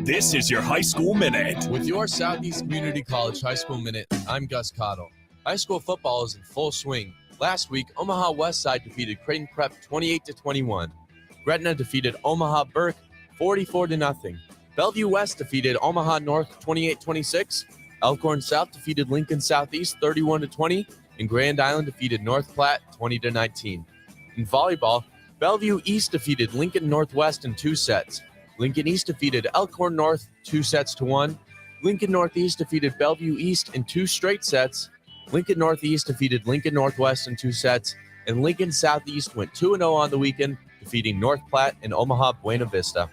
This is your High School Minute. With your Southeast Community College High School Minute, I'm Gus Cottle. High school football is in full swing. Last week, Omaha Westside defeated Creighton Prep 28-21. Gretna defeated Omaha Burke 44-0. Bellevue West defeated Omaha North 28-26. Elkhorn South defeated Lincoln Southeast 31-20. And Grand Island defeated North Platte 20-19. In volleyball, Bellevue East defeated Lincoln Northwest in 2 sets. Lincoln East defeated Elkhorn North 2-1. Lincoln Northeast defeated Bellevue East in 2 straight sets. Lincoln Northeast defeated Lincoln Northwest in 2 sets. And Lincoln Southeast went 2-0 on the weekend, defeating North Platte and Omaha Buena Vista.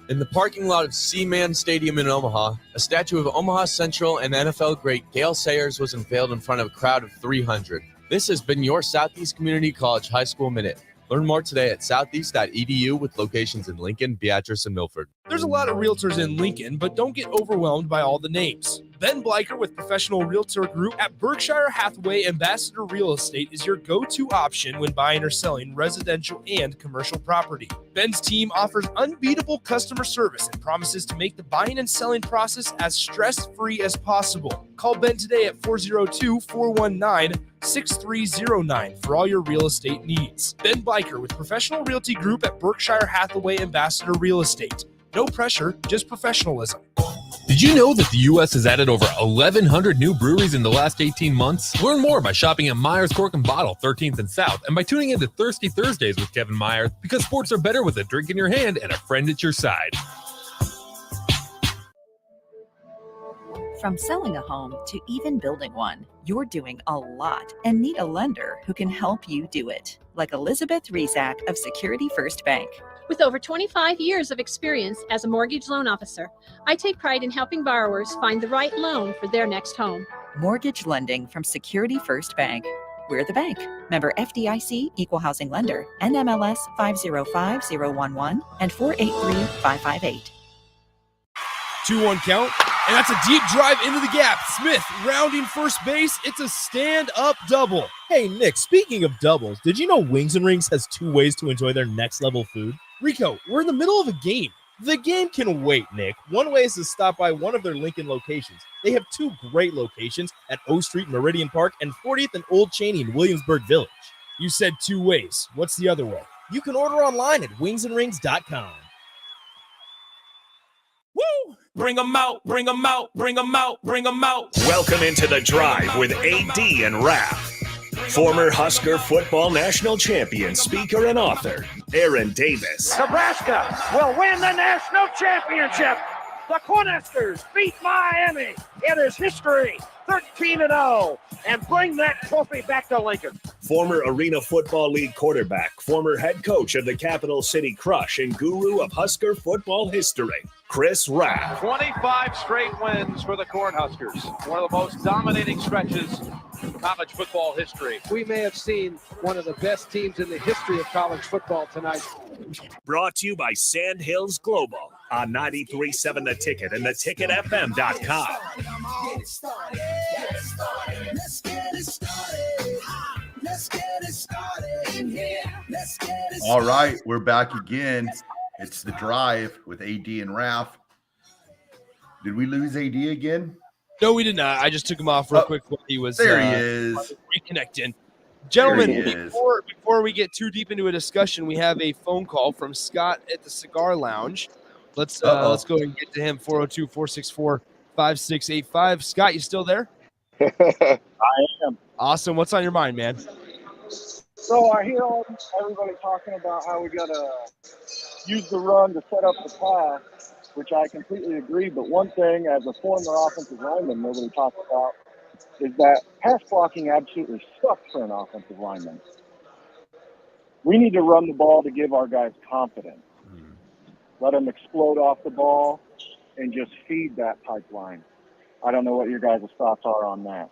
In the parking lot of Seaman Stadium in Omaha, a statue of Omaha Central and NFL great Gale Sayers was unveiled in front of a crowd of 300. This has been your Southeast Community College High School Minute. Learn more today at southeast.edu with locations in Lincoln, Beatrice, and Milford. There's a lot of realtors in Lincoln, but don't get overwhelmed by all the names. Ben Bleicher with Professional Realtor Group at Berkshire Hathaway Ambassador Real Estate is your go-to option when buying or selling residential and commercial property. Ben's team offers unbeatable customer service and promises to make the buying and selling process as stress-free as possible. Call Ben today at 402-419-6309 for all your real estate needs. Ben Bleicher with Professional Realty Group at Berkshire Hathaway Ambassador Real Estate. No pressure, just professionalism. Did you know that the U.S. has added over 1,100 new breweries in the last 18 months? Learn more by shopping at Myers Cork and Bottle, 13th and South, and by tuning into Thirsty Thursdays with Kevin Myers, because sports are better with a drink in your hand and a friend at your side. From selling a home to even building one, you're doing a lot and need a lender who can help you do it. Like Elizabeth Rizak of Security First Bank. With over 25 years of experience as a mortgage loan officer, I take pride in helping borrowers find the right loan for their next home. Mortgage lending from Security First Bank. We're the bank. Member FDIC, Equal Housing Lender, NMLS 505011 and 483558. 2-1 count, and that's a deep drive into the gap. Smith rounding first base. It's a stand-up double. Hey, Nick, speaking of doubles, did you know Wings and Rings has 2 ways to enjoy their next-level food? Rico, we're in the middle of a game. The game can wait, Nick. One way is to stop by one of their Lincoln locations. They have 2 great locations at O Street, Meridian Park, and 40th and Old Cheney in Williamsburg Village. You said 2 ways. What's the other way? You can order online at wingsandrings.com. Woo! Bring 'em out, bring 'em out, bring 'em out, bring 'em out. Welcome into The Drive with AD and Raff. Former Husker football national champion, speaker, and author, Aaron Davis. Nebraska will win the national championship. The Huskers beat Miami. It is history, 13-0, and bring that trophy back to Lincoln. Former Arena Football League quarterback, former head coach of the Capital City Crush, and guru of Husker football history, Chris Raff. 25 straight wins for the Cornhuskers. One of the most dominating stretches in college football history. We may have seen one of the best teams in the history of college football tonight. Brought to you by Sand Hills Global on 93.7 The Ticket and theticketfm.com. All right, we're back again. It's The Drive with AD and Raff. Did we lose AD again? No, we did not. I just took him off real quick when he was there. He is reconnecting. Gentlemen, before we get too deep into a discussion, we have a phone call from Scott at the Cigar Lounge. Let's go and get to him. 402-464-5685. Scott, you still there? I am. Awesome. What's on your mind, man? So I hear everybody talking about how we gotta use the run to set up the pass, which I completely agree. But one thing, as a former offensive lineman, nobody talks about is that pass blocking absolutely sucks for an offensive lineman. We need to run the ball to give our guys confidence. Let them explode off the ball and just feed that pipeline. I don't know what your guys' thoughts are on that.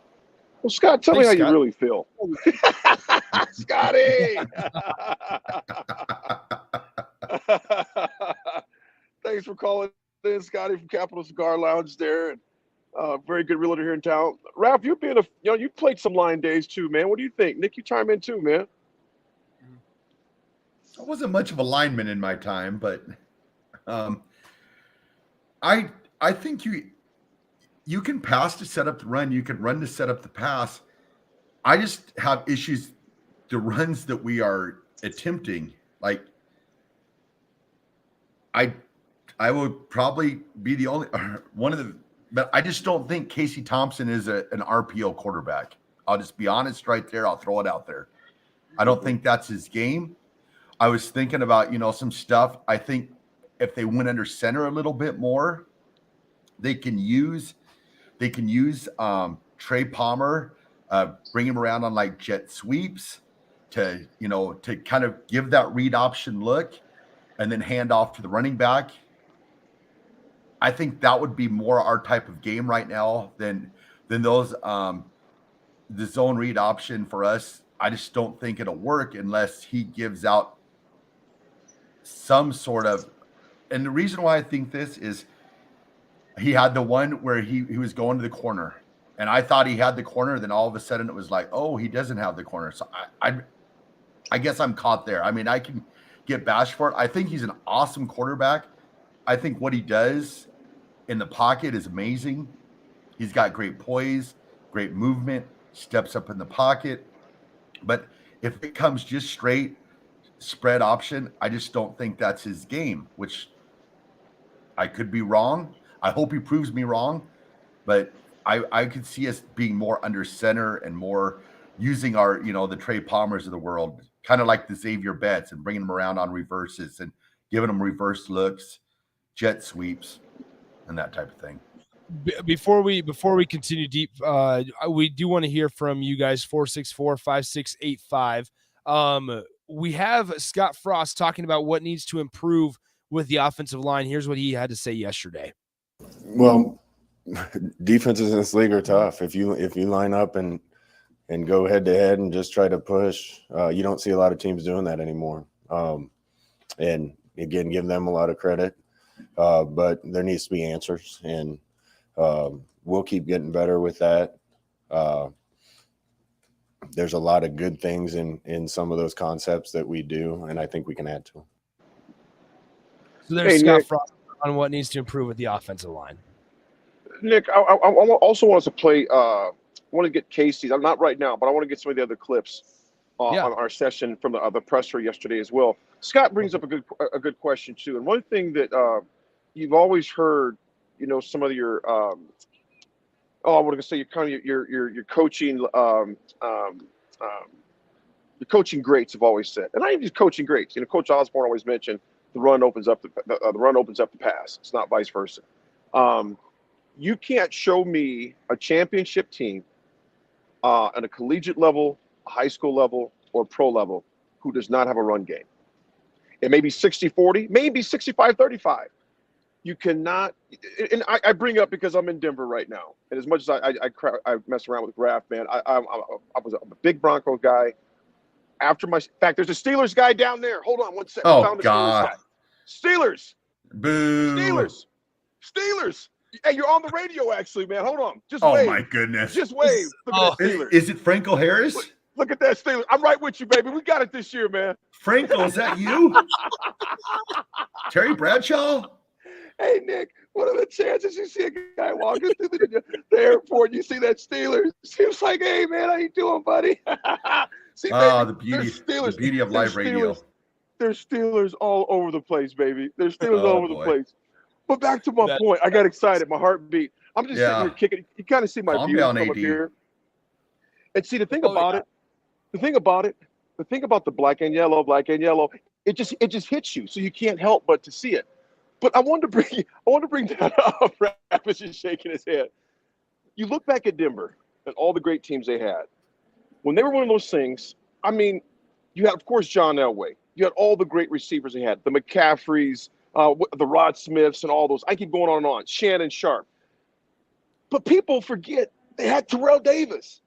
Well, Scott, tell me how you really feel. Scotty! Thanks for calling in, Scotty from Capital Cigar Lounge there. Very good realtor here in town. Raff, you played some line days too, man. What do you think? Nick, you chime in too, man. I wasn't much of a lineman in my time, but I think you can pass to set up the run. You can run to set up the pass. I just have issues. The runs that we are attempting, like I would probably be the only one of the, but I just don't think Casey Thompson is an RPO quarterback. I'll just be honest right there. I'll throw it out there. I don't think that's his game. I was thinking about, some stuff. I think if they went under center a little bit more, they can use Trey Palmer, bring him around on like jet sweeps to kind of give that read option look and then hand off to the running back. I think that would be more our type of game right now than those the zone read option for us. I just don't think it'll work unless he gives out some sort of, and the reason why I think this is he had the one where he was going to the corner and I thought he had the corner. Then all of a sudden it was like, oh, he doesn't have the corner. So I guess I'm caught there. I mean, I can get bashed for it. I think he's an awesome quarterback. I think what he does in the pocket is amazing. He's got great poise, great movement, steps up in the pocket. But if it comes just straight spread option, I just don't think that's his game, which I could be wrong. I hope he proves me wrong, but I could see us being more under center and more using our, the Trey Palmers of the world, kind of like the Xavier Betts, and bringing them around on reverses and giving them reverse looks, jet sweeps, and that type of thing. Before we continue deep, we do want to hear from you guys. 464-5685. we have Scott Frost talking about what needs to improve with the offensive line. Here's what he had to say yesterday. Well, defenses in this league are tough. If you line up and go head to head and just try to push, you don't see a lot of teams doing that anymore. And again, give them a lot of credit, but there needs to be answers, and we'll keep getting better with that. There's a lot of good things in some of those concepts that we do, and I think we can add to them. So there's Scott Frost on what needs to improve with the offensive line. Nick, I also want us to play. I want to get Casey's. I'm not right now, but I want to get some of the other clips on our session from the presser yesterday as well. Scott brings up a good question too, and one thing that you've always heard, some of your I want to say your coaching your coaching greats have always said, and not even just coaching greats. Coach Osborne always mentioned the run opens up the pass. It's not vice versa. You can't show me a championship team at a collegiate level, a high school level, or pro level who does not have a run game. It may be 60-40, maybe 65-35. You cannot, and I bring up because I'm in Denver right now. And as much as I mess around with Raff, man, I'm a big Broncos guy. In fact, there's a Steelers guy down there. Hold on one second. Oh, God. Steelers. Boo. Steelers. Hey, you're on the radio, actually, man. Hold on. Just oh wave. My goodness. Just wave. Look at that Steelers. Is it Franco Harris? Look at that Steelers. I'm right with you, baby. We got it this year, man. Franco, is that you? Terry Bradshaw? Hey, Nick, what are the chances you see a guy walking through the airport and you see that Steelers? Seems like, hey, man, how you doing, buddy? See, baby, the beauty of live radio. There's Steelers all over the place, baby. There's Steelers all over the place. But back to my point, I got excited. My heart beat. I'm just sitting here kicking. You kind of see my view from up here. And see, the thing about the black and yellow, it just hits you, so you can't help but to see it. But I wanted to bring that up. Raff is just shaking his head. You look back at Denver and all the great teams they had. When they were one of those things, I mean, you had, of course, John Elway. You had all the great receivers they had, the McCaffreys, the Rod Smiths, and all those. I keep going on and on. Shannon Sharp. But people forget they had Terrell Davis.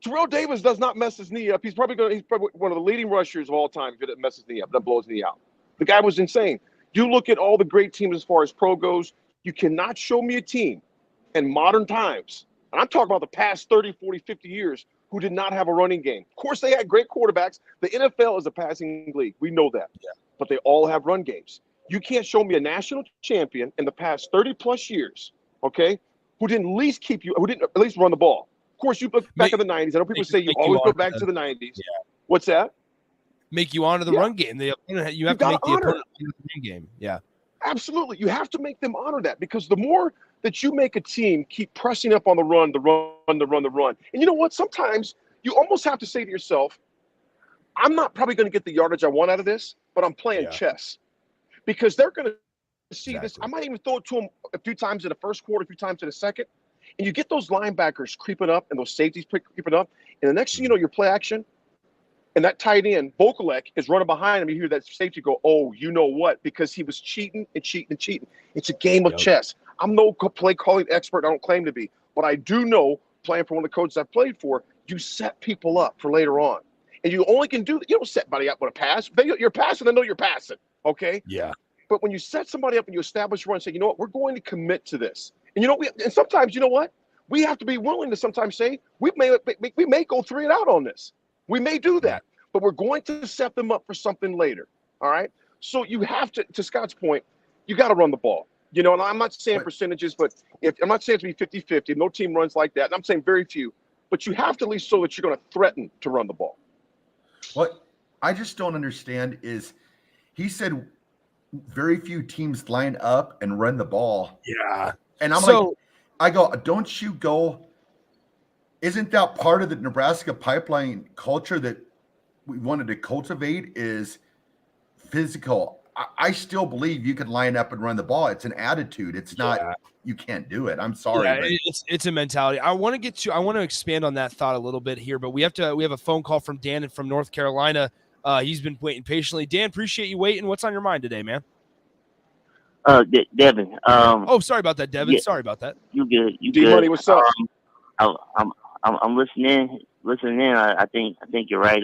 Terrell Davis does not mess his knee up. He's probably one of the leading rushers of all time if he doesn't mess his knee up, doesn't blow his knee out. The guy was insane. You look at all the great teams as far as pro goes, you cannot show me a team in modern times, and I'm talking about the past 30, 40, 50 years, who did not have a running game. Of course, they had great quarterbacks. The NFL is a passing league. We know that. Yeah. But they all have run games. You can't show me a national champion in the past 30-plus years, okay, who didn't at least run the ball. Of course, you look back in the 90s. I know people say you always go back to the 90s. Yeah. What's that? Make you honor the run game. You have to make the opponent honor the run game. Yeah. Absolutely. You have to make them honor that, because the more that you make a team keep pressing up on the run. And you know what? Sometimes you almost have to say to yourself, I'm not probably going to get the yardage I want out of this, but I'm playing chess, because they're going to see this. I might even throw it to them a few times in the first quarter, a few times in the second. And you get those linebackers creeping up and those safeties creeping up. And the next thing you know, your play action, and that tight end, Vokalek, is running behind him. You hear that safety go, oh, you know what? Because he was cheating. It's a game of chess. I'm no play calling expert. I don't claim to be. But I do know, playing for one of the coaches I've played for, you set people up for later on. And you only can do that. You don't set somebody up with a pass. You're passing, they know you're passing. Okay? Yeah. But when you set somebody up and you establish a run and say, you know what, we're going to commit to this. And and sometimes, you know what? We have to be willing to sometimes say, we may go 3 and out on this. We may do that, but we're going to set them up for something later. All right. So you have to Scott's point, you got to run the ball. And I'm not saying percentages, but I'm not saying it to be 50-50. No team runs like that. And I'm saying very few, but you have to at least show that you're going to threaten to run the ball. What I just don't understand is he said very few teams line up and run the ball. Yeah. And I go, don't you go? Isn't that part of the Nebraska pipeline culture that we wanted to cultivate, is physical? I still believe you can line up and run the ball. It's an attitude. It's not, you can't do it. I'm sorry. Yeah, it's a mentality. I want to expand on that thought a little bit here, but we have a phone call from Dan from North Carolina. He's been waiting patiently. Dan, appreciate you waiting. What's on your mind today, man? Devin. Oh, sorry about that, Devin. Yeah, Sorry about that. you good? You D Money, good? what's up? I'm listening. I think you're right.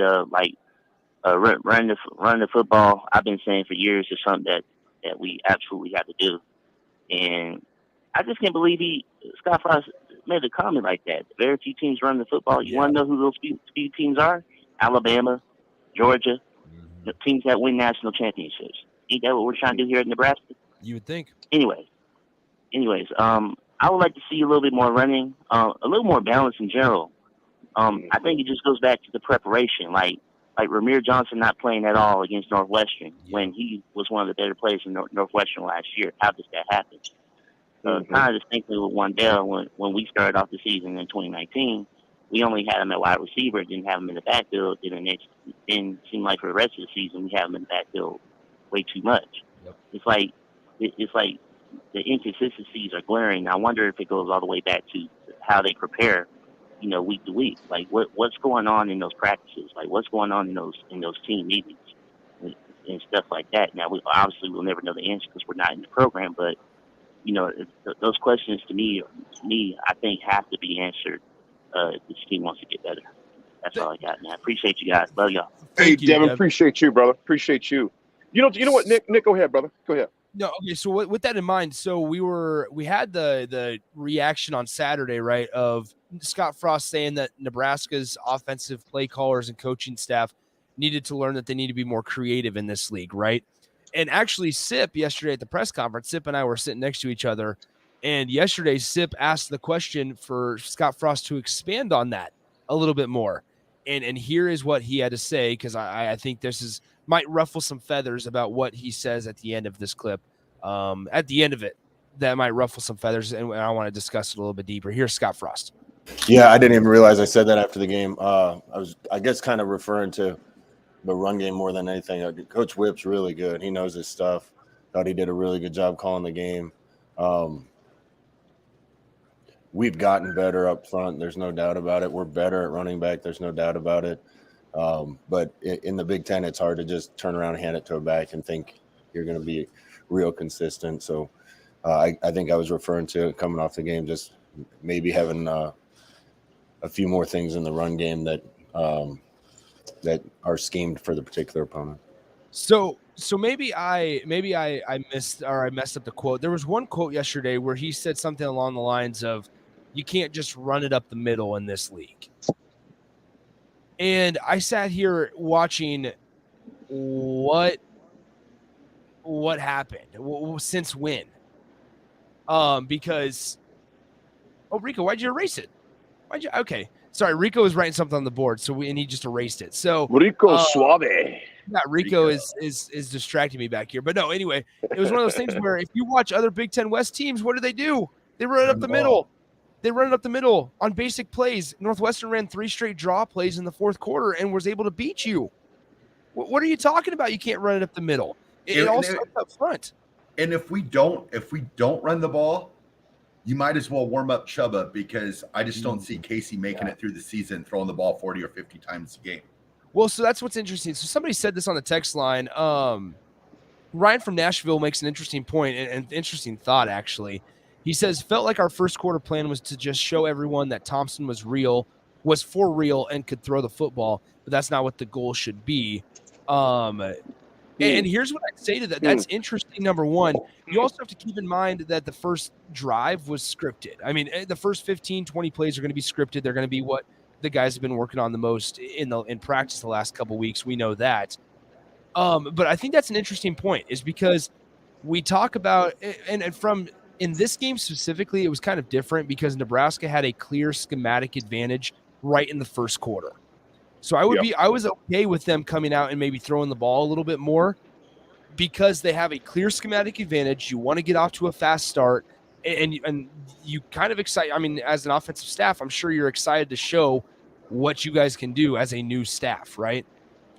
Run the football. I've been saying for years is something that we absolutely have to do, and I just can't believe Scott Frost made a comment like that. Very few teams run the football. You want to know who those few teams are? Alabama, Georgia, the teams that win national championships. Ain't that what we're trying to do here at Nebraska? You would think. Anyways, I would like to see a little bit more running, a little more balance in general. I think it just goes back to the preparation, like Ramir Johnson not playing at all against Northwestern when he was one of the better players in Northwestern last year. How does that happen? Kind of the same thing with Wandell when we started off the season in 2019. We only had him at wide receiver, didn't have him in the backfield. Then it seemed like for the rest of the season we have him in the backfield way too much. Yep. It's like the inconsistencies are glaring. I wonder if it goes all the way back to how they prepare, week to week. Like what's going on in those practices? Like what's going on in those team meetings and stuff like that. Now we obviously will never know the answer because we're not in the program, but those questions to me, I think have to be answered. If this team wants to get better. That's all I got, man. I appreciate you guys. Love y'all. Hey, Devin, appreciate you, brother. Appreciate you. You know what, Nick, go ahead, brother. Go ahead. No, okay. So with that in mind, so we had the reaction on Saturday, right, of Scott Frost saying that Nebraska's offensive play callers and coaching staff needed to learn that they need to be more creative in this league, right? And actually, Sip yesterday at the press conference, Sip and I were sitting next to each other, and yesterday Sip asked the question for Scott Frost to expand on that a little bit more. And here is what he had to say, because I think this might ruffle some feathers about what he says at the end of this clip. At the end of it, that might ruffle some feathers, and I want to discuss it a little bit deeper. Here's Scott Frost. Yeah, I didn't even realize I said that after the game. I guess, kind of referring to the run game more than anything. Coach Whipp's really good. He knows his stuff. Thought he did a really good job calling the game. We've gotten better up front. There's no doubt about it. We're better at running back. There's no doubt about it. But in the Big Ten, it's hard to just turn around and hand it to a back and think you're going to be real consistent. So I think I was referring to coming off the game, just maybe having a few more things in the run game that are schemed for the particular opponent. So maybe I missed, or I messed up the quote. There was one quote yesterday where he said something along the lines of, "You can't just run it up the middle in this league." And I sat here watching what happened, since when? Because Rico, why'd you erase it? Okay, sorry, Rico was writing something on the board, and he just erased it. So Rico Suave. Yeah, Rico is distracting me back here. But no, anyway, it was one of those things where if you watch other Big Ten West teams, what do? They run it up the middle. They run it up the middle on basic plays. Northwestern ran 3 straight draw plays in the fourth quarter and was able to beat you. What are you talking about? You can't run it up the middle. It all starts up front. And if we don't run the ball, you might as well warm up Chubba, because I just don't see Casey making it through the season throwing the ball 40 or 50 times a game. Well, so that's what's interesting. So somebody said this on the text line. Ryan from Nashville makes an interesting point and an interesting thought, actually. He says, felt like our first quarter plan was to just show everyone that Thompson was for real and could throw the football, but that's not what the goal should be. And here's what I'd say to that. That's interesting, number one. You also have to keep in mind that the first drive was scripted. I mean, the first 15, 20 plays are going to be scripted. They're going to be what the guys have been working on the most in practice the last couple of weeks. We know that. But I think that's an interesting point, is because we talk about, and from in this game specifically, it was kind of different because Nebraska had a clear schematic advantage right in the first quarter. So I was okay with them coming out and maybe throwing the ball a little bit more because they have a clear schematic advantage. You want to get off to a fast start, and you kind of excite. I mean, as an offensive staff, I'm sure you're excited to show what you guys can do as a new staff, right?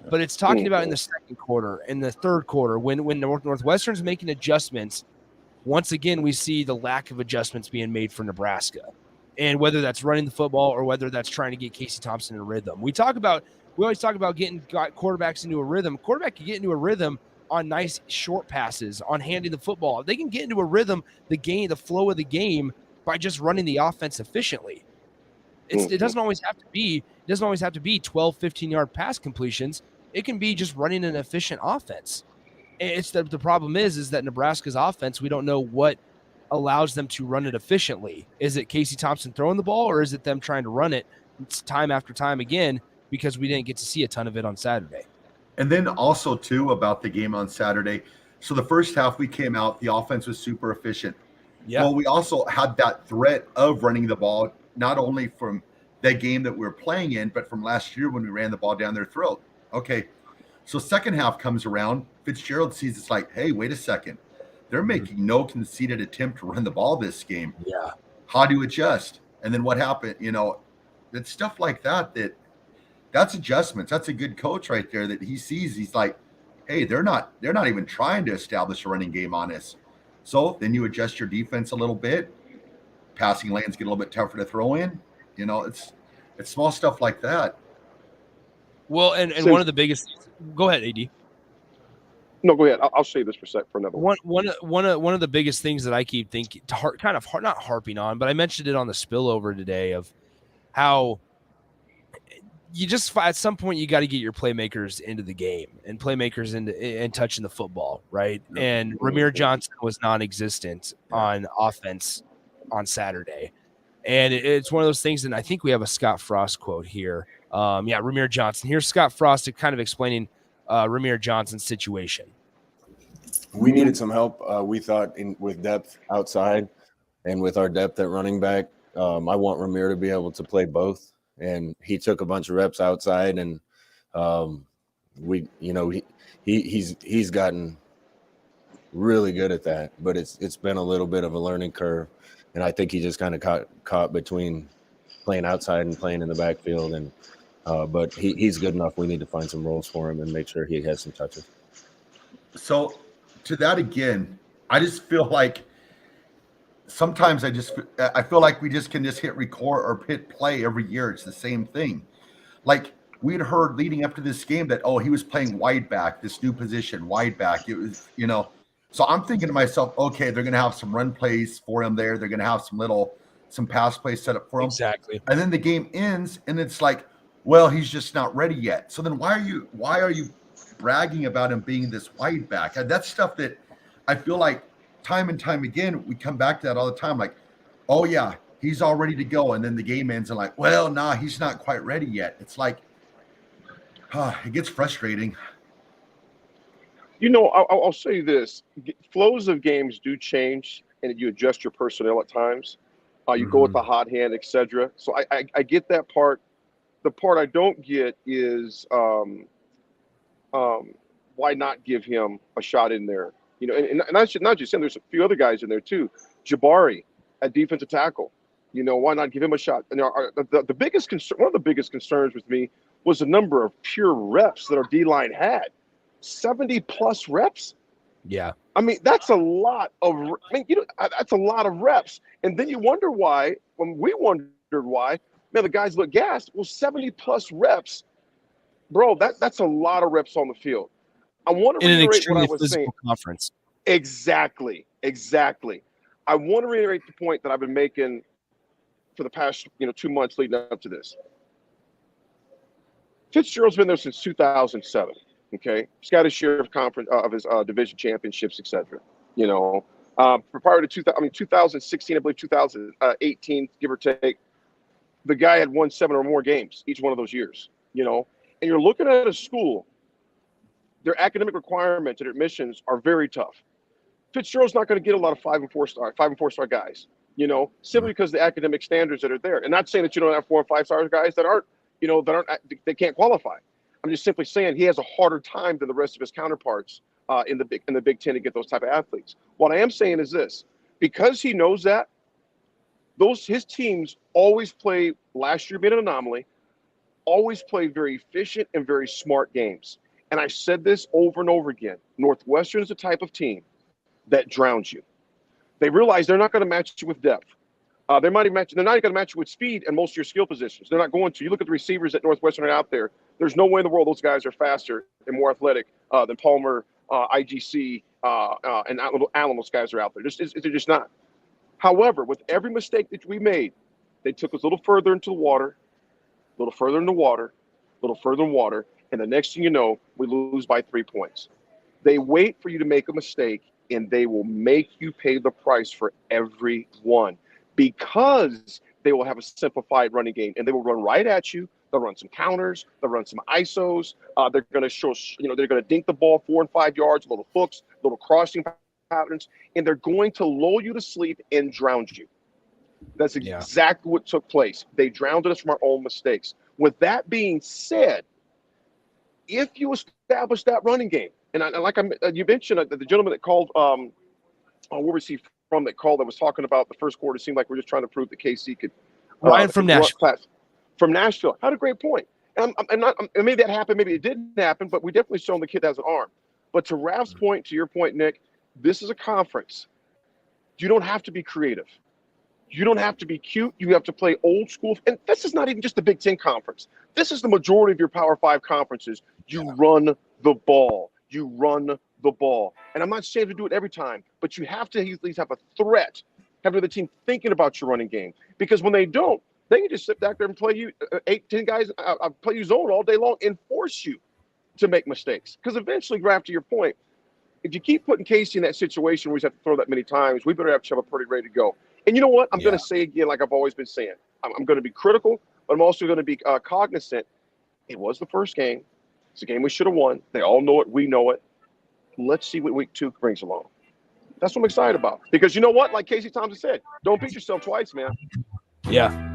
But it's talking about in the second quarter, in the third quarter, when Northwestern's making adjustments. Once again, we see the lack of adjustments being made for Nebraska. And whether that's running the football or whether that's trying to get Casey Thompson in a rhythm. We always talk about getting quarterbacks into a rhythm. Quarterback can get into a rhythm on nice short passes, on handing the football. They can get into a rhythm, the flow of the game, by just running the offense efficiently. It doesn't always have to be 12, 15-yard pass completions. It can be just running an efficient offense. It's the problem is that Nebraska's offense, we don't know what allows them to run it efficiently. Is it Casey Thompson throwing the ball, or is it them trying to run it time after time again, because we didn't get to see a ton of it on Saturday? And then also too about the game on Saturday. So the first half we came out, the offense was super efficient. Yeah. Well, we also had that threat of running the ball, not only from that game that we were playing in, but from last year when we ran the ball down their throat. Okay. So second half comes around, Fitzgerald sees it's like, hey, wait a second. They're making no conceded attempt to run the ball this game. Yeah. How do you adjust? And then what happened? It's stuff like that's adjustments. That's a good coach right there that he sees. He's like, hey, they're not even trying to establish a running game on us. So then you adjust your defense a little bit. Passing lanes get a little bit tougher to throw in. It's small stuff like that. Well, and one of the biggest. Go ahead, AD. No, go ahead. I'll say this for another one. One of the biggest things that I keep thinking, not harping on, but I mentioned it on the spillover today, of how you just at some point you got to get your playmakers into the game and playmakers and touching the football, right? And Ramir Johnson was non-existent on offense on Saturday, and it's one of those things. And I think we have a Scott Frost quote here. Ramir Johnson. Here's Scott Frost kind of explaining Ramir Johnson's situation. We needed some help. We thought with depth outside and with our depth at running back. I want Ramir to be able to play both. And he took a bunch of reps outside, and he's gotten really good at that. But it's been a little bit of a learning curve, and I think he just kind of caught between playing outside and playing in the backfield. And but he's good enough. We need to find some roles for him and make sure he has some touches. So to that again, I just feel like sometimes I feel like we just can just hit record or hit play every year. It's the same thing. Like we'd heard leading up to this game that, he was playing wide back, this new position, wide back. It was, so I'm thinking to myself, okay, they're going to have some run plays for him there. They're going to have some pass plays set up for him. Exactly. And then the game ends and it's like, well, he's just not ready yet. So then why are you bragging about him being this wide back? And that's stuff that I feel like time and time again, we come back to that all the time. Like, oh yeah, he's all ready to go. And then the game ends and like, well, nah, he's not quite ready yet. It's like, it gets frustrating. I'll say this. Flows of games do change, and you adjust your personnel at times. You go with the hot hand, etc. So I get that part. The part I don't get is why not give him a shot in there? And not just him. There's a few other guys in there too. Jabari at defensive tackle. Why not give him a shot? And the biggest concern, one of the biggest concerns with me, was the number of pure reps that our D-line had. 70+ reps. Yeah. I mean, that's a lot of. That's a lot of reps. And then you wonder why. When we wondered why, the guys look gassed. Well, 70+ reps, bro. That's a lot of reps on the field. I want to reiterate what I was saying. Conference. Exactly. I want to reiterate the point that I've been making for the past 2 months leading up to this. Fitzgerald's been there since 2007. Okay, he's got his share of conference of his division championships, etc. Prior to 2016, I believe 2018, give or take, the guy had won 7 or more games each one of those years. And you're looking at a school. Their academic requirements and admissions are very tough. Fitzgerald's not going to get a lot of 5 and 4 star guys, simply because the academic standards that are there. And not saying that you don't have 4 and 5 star guys that aren't, they can't qualify. I'm just simply saying he has a harder time than the rest of his counterparts in the Big Ten to get those type of athletes. What I am saying is this: because he knows that, his teams always play. Last year being an anomaly, always play very efficient and very smart games. And I said this over and over again. Northwestern is the type of team that drowns you. They realize they're not going to match you with depth. They might even match. They're not going to match you with speed and most of your skill positions. They're not going to. You look at the receivers at Northwestern out there. There's no way in the world those guys are faster and more athletic than Palmer, IGC, and Allen. Those guys are out there. They're just not. However, with every mistake that we made, they took us a little further into the water, a little further in the water, a little further in water, and the next thing you know, we lose by 3 points. They wait for you to make a mistake, and they will make you pay the price for every one, because they will have a simplified running game, and they will run right at you. They'll run some counters. They'll run some ISOs. They're going to show, they're going to dink the ball 4 and 5 yards, little hooks, little crossing patterns, and they're going to lull you to sleep and drown you. That's exactly what took place. They drowned us from our own mistakes. With that being said, if you establish that running game, and you mentioned the gentleman that called, where was he from that called that was talking about the first quarter, seemed like we're just trying to prove that KC could. Ryan from Nashville. From Nashville. Had a great point. And maybe that happened, maybe it didn't happen, but we definitely shown the kid has an arm. But to Raff's point, to your point, Nick, this is a conference. You don't have to be creative. You don't have to be cute. You have to play old school. And this is not even just the Big Ten conference. This is the majority of your Power 5 conferences. You run the ball. You run the ball. And I'm not saying to do it every time, but you have to at least have a threat, have the team thinking about your running game. Because when they don't, they can just sit back there and play you 8-10 guys, play you zone all day long and force you to make mistakes. Because eventually, Raff, to your point, if you keep putting Casey in that situation where he's have to throw that many times, we better have Chuba pretty ready to go. And you know what? I'm going to say again, like I've always been saying, I'm going to be critical, but I'm also going to be cognizant. It was the first game. It's a game we should have won. They all know it. We know it. Let's see what week 2 brings along. That's what I'm excited about. Because you know what? Like Casey Thompson said, don't beat yourself twice, man. Yeah.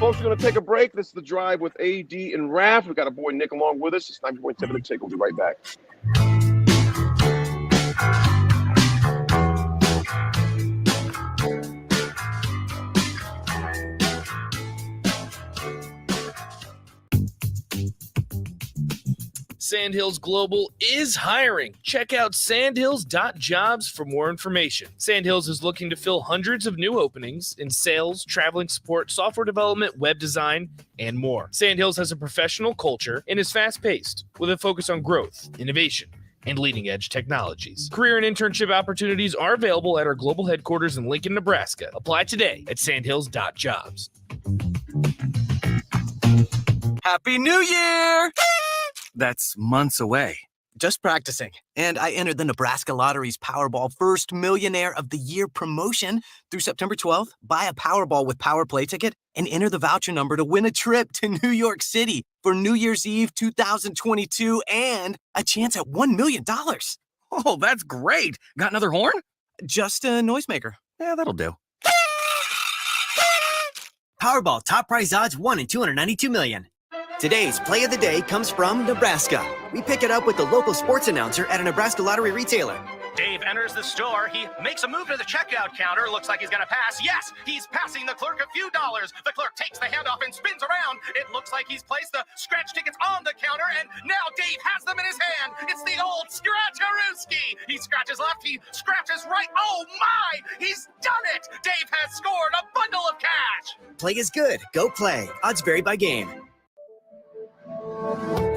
Folks, we're going to take a break. This is The Drive with AD and Raff. We've got a boy Nick along with us. It's 90.7 Take. We'll be right back. Sandhills Global is hiring. Check out sandhills.jobs for more information. Sandhills is looking to fill hundreds of new openings in sales, traveling support, software development, web design, and more. Sandhills has a professional culture and is fast-paced with a focus on growth, innovation, and leading-edge technologies. Career and internship opportunities are available at our global headquarters in Lincoln, Nebraska. Apply today at sandhills.jobs. Happy New Year! That's months away. Just practicing. And I entered the Nebraska Lottery's Powerball First Millionaire of the Year promotion through September 12th. Buy a Powerball with Power Play ticket and enter the voucher number to win a trip to New York City for New Year's Eve 2022 and a chance at $1 million. Oh, that's great. Got another horn? Just a noisemaker. Yeah, that'll do. Powerball top prize odds 1 in 292 million. Today's play of the day comes from Nebraska. We pick it up with the local sports announcer at a Nebraska lottery retailer. Dave enters the store. He makes a move to the checkout counter. Looks like he's going to pass. Yes, he's passing the clerk a few dollars. The clerk takes the handoff and spins around. It looks like he's placed the scratch tickets on the counter, and now Dave has them in his hand. It's the old Scratch-a-rooski. He scratches left. He scratches right. Oh, my! He's done it! Dave has scored a bundle of cash. Play is good. Go play. Odds vary by game.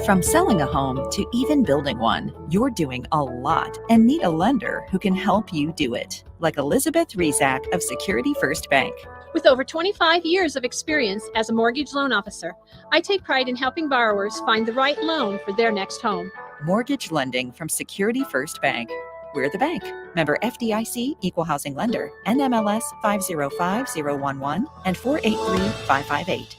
From selling a home to even building one, you're doing a lot and need a lender who can help you do it. Like Elizabeth Rizak of Security First Bank. With over 25 years of experience as a mortgage loan officer, I take pride in helping borrowers find the right loan for their next home. Mortgage lending from Security First Bank. We're the bank. Member FDIC, Equal Housing Lender, NMLS 505011 and 483558.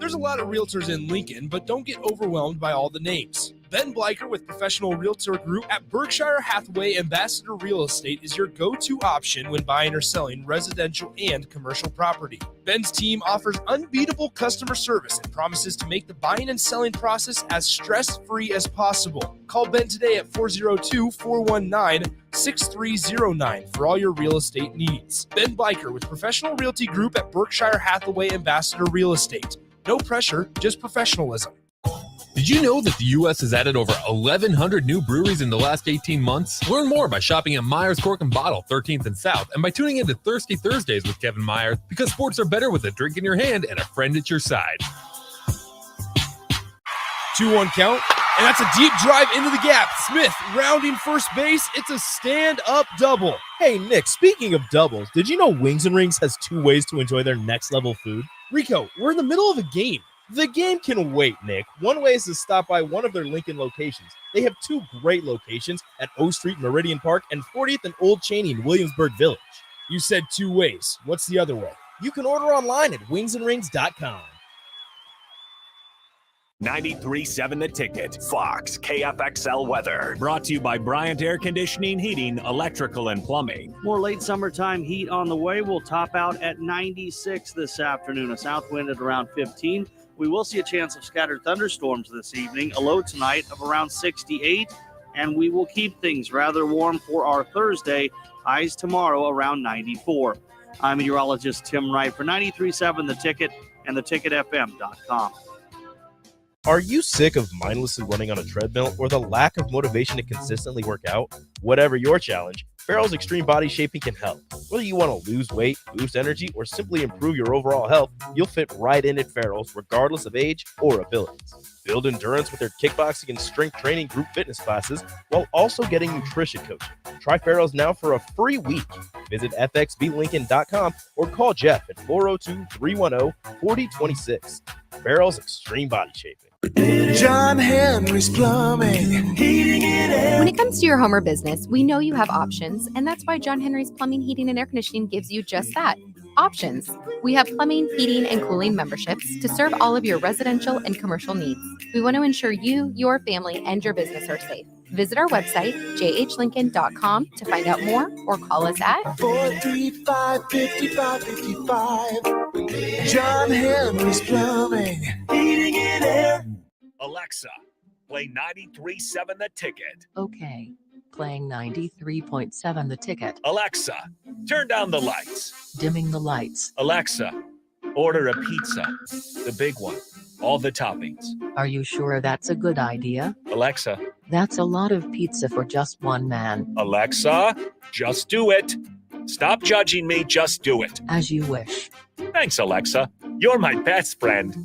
There's a lot of realtors in Lincoln, but don't get overwhelmed by all the names. Ben Bleicher with Professional Realtor Group at Berkshire Hathaway Ambassador Real Estate is your go-to option when buying or selling residential and commercial property. Ben's team offers unbeatable customer service and promises to make the buying and selling process as stress-free as possible. Call Ben today at 402-419-6309 for all your real estate needs. Ben Bleicher with Professional Realty Group at Berkshire Hathaway Ambassador Real Estate. No pressure, just professionalism. Did you know that the U.S. has added over 1,100 new breweries in the last 18 months? Learn more by shopping at Myers Cork and Bottle, 13th and South, and by tuning into Thirsty Thursdays with Kevin Myers, because sports are better with a drink in your hand and a friend at your side. 2-1 count, and that's a deep drive into the gap. Smith rounding first base. It's a stand-up double. Hey, Nick, speaking of doubles, did you know Wings and Rings has 2 ways to enjoy their next-level food? Rico, we're in the middle of a game. The game can wait, Nick. One way is to stop by one of their Lincoln locations. They have 2 great locations at O Street Meridian Park and 40th and Old Cheney in Williamsburg Village. You said 2 ways. What's the other way? You can order online at wingsandrings.com. 93.7 The Ticket, Fox, KFXL weather. Brought to you by Bryant Air Conditioning, Heating, Electrical, and Plumbing. More late summertime heat on the way. We'll top out at 96 this afternoon. A south wind at around 15. We will see a chance of scattered thunderstorms this evening. A low tonight of around 68. And we will keep things rather warm for our Thursday. Highs tomorrow around 94. I'm meteorologist Tim Wright for 93.7 The Ticket and theticketfm.com. Are you sick of mindlessly running on a treadmill or the lack of motivation to consistently work out? Whatever your challenge, Farrell's Extreme Body Shaping can help. Whether you want to lose weight, boost energy, or simply improve your overall health, you'll fit right in at Farrell's regardless of age or abilities. Build endurance with their kickboxing and strength training group fitness classes while also getting nutrition coaching. Try Farrell's now for a free week. Visit fxblincoln.com or call Jeff at 402-310-4026. Farrell's Extreme Body Shaping. John Henry's Plumbing, heating and air. When it comes to your home or business, we know you have options, and that's why John Henry's Plumbing, Heating, and Air Conditioning gives you just that. Options. We have plumbing, heating, and cooling memberships to serve all of your residential and commercial needs. We want to ensure you, your family, and your business are safe. Visit our website, jhlincoln.com, to find out more or call us at 435-5555. John Henry's Plumbing, heating and air. Alexa, play 93.7 The Ticket. Okay, playing 93.7 The Ticket. Alexa, turn down the lights. Dimming the lights. Alexa, order a pizza, the big one, all the toppings. Are you sure that's a good idea? Alexa. That's a lot of pizza for just one man. Alexa, just do it. Stop judging me, just do it. As you wish. Thanks, Alexa. You're my best friend.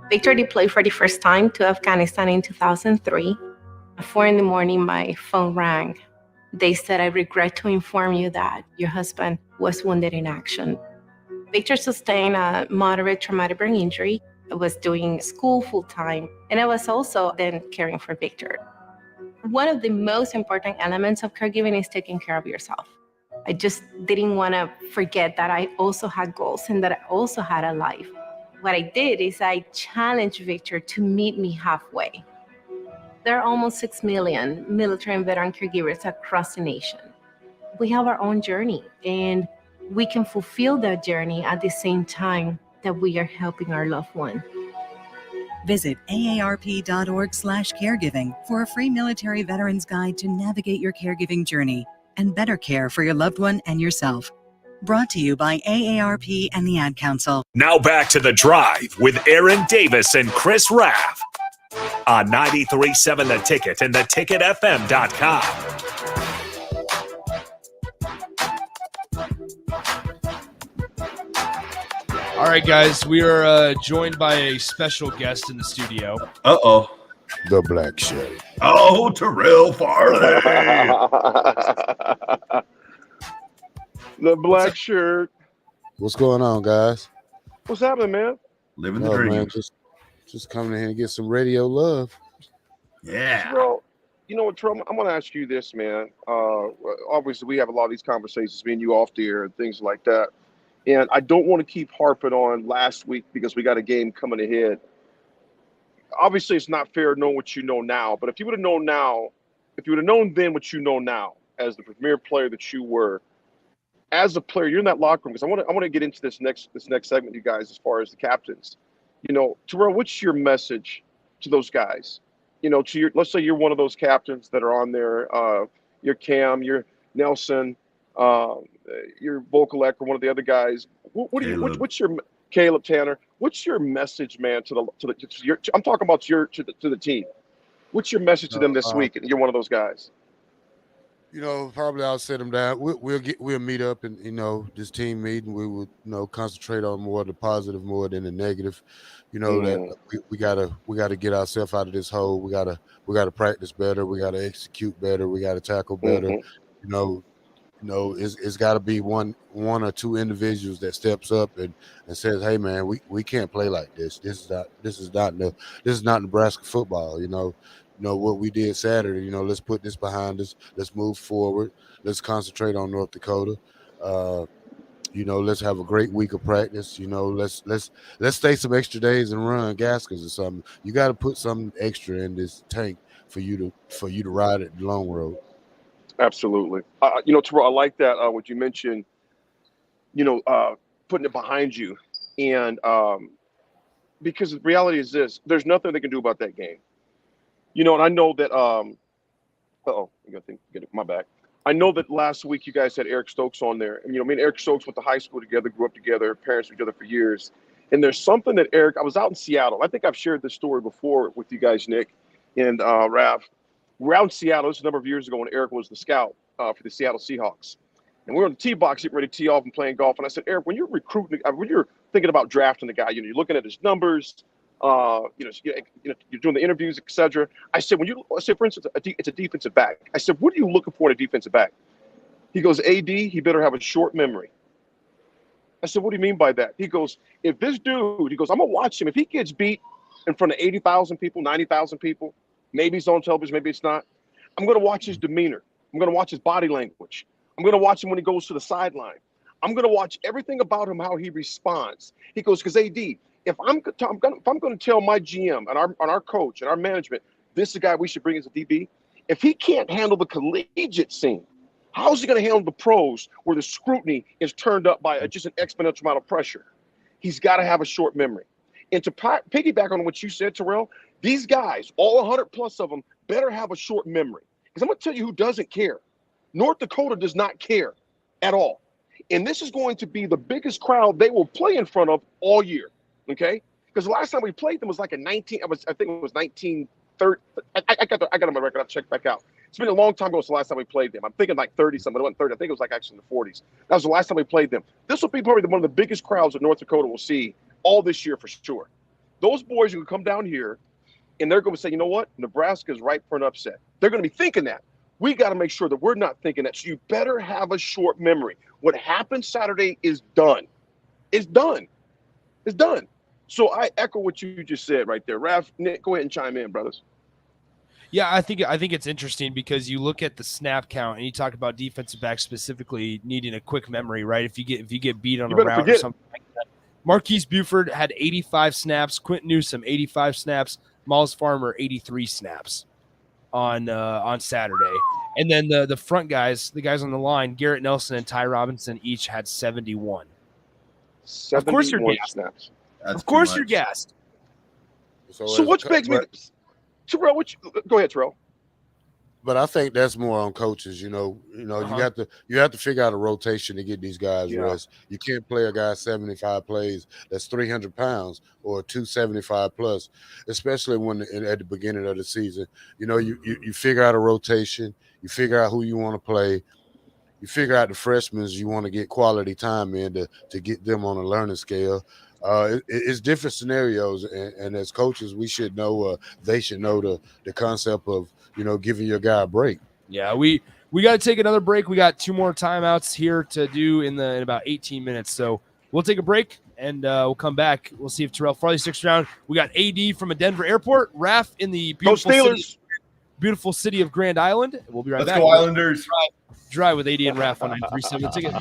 Victor deployed for the first time to Afghanistan in 2003. At 4 a.m, my phone rang. They said, "I regret to inform you that your husband was wounded in action." Victor sustained a moderate traumatic brain injury. I was doing school full-time, and I was also then caring for Victor. One of the most important elements of caregiving is taking care of yourself. I just didn't want to forget that I also had goals and that I also had a life. What I did is I challenged Victor to meet me halfway. There are almost 6 million military and veteran caregivers across the nation. We have our own journey, and we can fulfill that journey at the same time that we are helping our loved one. Visit aarp.org/caregiving for a free military veterans guide to navigate your caregiving journey and better care for your loved one and yourself. Brought to you by AARP and the Ad Council. Now back to The Drive with Aaron Davis and Chris Raff on 93.7 The Ticket and theticketfm.com. All right, guys, we are joined by a special guest in the studio. Uh-oh. The Black Shirt. Oh, Terrell Farley. The Black Shirt. What's going on, guys? What's happening, man? Living the dream. Man, just coming in here and get some radio love. Yeah. Bro, you know what, Terrell? I'm going to ask you this, man. Obviously, we have a lot of these conversations, me and you off the air and things like that. And I don't want to keep harping on last week because we got a game coming ahead. Obviously, it's not fair knowing what you know now. But if you would have known now, if you would have known then what you know now, as the premier player that you were, as a player, you're in that locker room. Because I want to get into this next segment, you guys, as far as the captains. You know, Terrell, what's your message to those guys? You know, to your, let's say you're one of those captains that are on there. You're Cam, you're Nelson. Your Vokalek or one of the other guys. What's your Caleb, Tanner, what's your message, man, I'm talking about to the team. What's your message to them this week? And you're one of those guys. Probably I'll sit them down. We'll meet up and this team meeting. We would concentrate on more of the positive more than the negative. That we gotta get ourselves out of this hole. We gotta practice better. We gotta execute better. We gotta tackle better. It's got to be one or two individuals that steps up and says, "Hey, man, we can't play like this. This is not Nebraska football." What we did Saturday. Let's put this behind us. Let's move forward. Let's concentrate on North Dakota. Let's have a great week of practice. Let's stay some extra days and run Gaskers or something. You got to put something extra in this tank for you to ride it the long road. Absolutely. Terrell, I like that, what you mentioned, putting it behind you. And because the reality is this, there's nothing they can do about that game. And I know that, my back. I know that last week you guys had Eric Stokes on there. And, me and Eric Stokes went to high school together, grew up together, parents together for years. And there's something that I was out in Seattle. I think I've shared this story before with you guys, Nick and Raff. We're out in Seattle. This was a number of years ago when Eric was the scout for the Seattle Seahawks. And we were on the tee box getting ready to tee off and playing golf. And I said, Eric, when you're recruiting, when you're thinking about drafting the guy, you're looking at his numbers, you're doing the interviews, etc. I said, for instance, it's a defensive back. I said, what are you looking for in a defensive back? He goes, AD, he better have a short memory. I said, what do you mean by that? He goes, if this dude, I'm going to watch him. If he gets beat in front of 80,000 people, 90,000 people, maybe it's on television, maybe it's not. I'm going to watch his demeanor. I'm going to watch his body language. I'm going to watch him when he goes to the sideline. I'm going to watch everything about him, how he responds. He goes, because AD, if I'm going to tell my GM and our coach and our management, this is the guy we should bring as a DB, if he can't handle the collegiate scene, how is he going to handle the pros where the scrutiny is turned up by just an exponential amount of pressure? He's got to have a short memory. And to piggyback on what you said, Terrell, these guys, all 100 plus of them, better have a short memory. Because I'm going to tell you who doesn't care. North Dakota does not care at all. And this is going to be the biggest crowd they will play in front of all year, okay? Because the last time we played them was like I think it was 1930. I got it on my record. I'll check back out. It's been a long time ago since the last time we played them. I'm thinking like 30-something. It wasn't 30. I think it was like actually in the 40s. That was the last time we played them. This will be probably one of the biggest crowds that North Dakota will see all this year for sure. Those boys are going to come down here, and they're going to say, you know what? Nebraska is ripe for an upset. They're going to be thinking that. We got to make sure that we're not thinking that. So you better have a short memory. What happened Saturday is done. It's done. It's done. So I echo what you just said right there. Raff, Nick, go ahead and chime in, brothers. Yeah, I think it's interesting because you look at the snap count and you talk about defensive backs specifically needing a quick memory, right? If you get beat on a route or something like that. Marquise Buford had 85 snaps, Quentin Newsom 85 snaps, Miles Farmer 83 snaps on Saturday. And then the front guys, the guys on the line, Garrett Nelson and Ty Robinson each had 71. Of course you're gassed. Snaps. Of course you're gassed. So what begs me, Terrell, go ahead, Terrell. But I think that's more on coaches. You have to figure out a rotation to get these guys rest. You can't play a guy 75 plays that's 300 pounds or 275 plus, especially when at the beginning of the season. You figure out a rotation. You figure out who you want to play. You figure out the freshmen you want to get quality time in to get them on a learning scale. It's different scenarios, and as coaches, we should know. They should know the concept of giving your guy a break. Yeah, we got to take another break. We got 2 more timeouts here to do in about 18 minutes. So we'll take a break and we'll come back. We'll see if Terrell Farley sticks around. We got AD from a Denver airport, Raff in the beautiful city of Grand Island. We'll be right back. Let's go Islanders. Drive with AD and Raff on 937 The Ticket.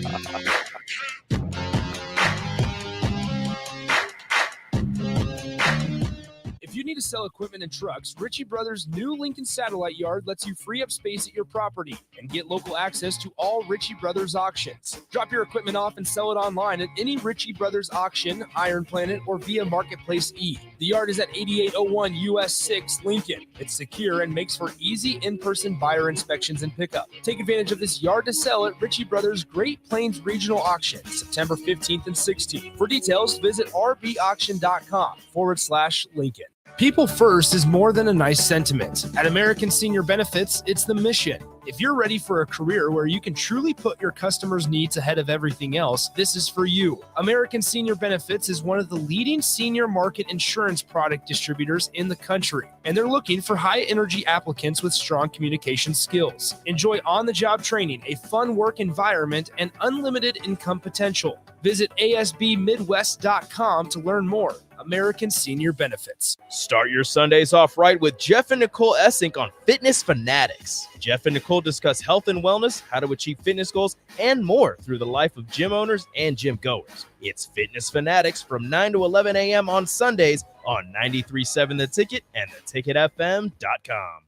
If you need to sell equipment and trucks, Ritchie Brothers' new Lincoln Satellite Yard lets you free up space at your property and get local access to all Ritchie Brothers auctions. Drop your equipment off and sell it online at any Ritchie Brothers auction, Iron Planet, or via Marketplace E. The yard is at 8801 US 6 Lincoln. It's secure and makes for easy in-person buyer inspections and pickup. Take advantage of this yard to sell at Ritchie Brothers Great Plains Regional Auction, September 15th and 16th. For details, visit rbauction.com/Lincoln. People first is more than a nice sentiment. At American Senior Benefits, it's the mission. If you're ready for a career where you can truly put your customers' needs ahead of everything else, this is for you. American Senior Benefits is one of the leading senior market insurance product distributors in the country, and they're looking for high-energy applicants with strong communication skills. Enjoy on-the-job training, a fun work environment, and unlimited income potential. Visit asbmidwest.com to learn more. American Senior Benefits. Start your Sundays off right with Jeff and Nicole Essink on Fitness Fanatics. Jeff and Nicole discuss health and wellness, how to achieve fitness goals, and more through the life of gym owners and gym goers. It's Fitness Fanatics from 9 to 11 a.m. on Sundays on 93.7 The Ticket and theticketfm.com.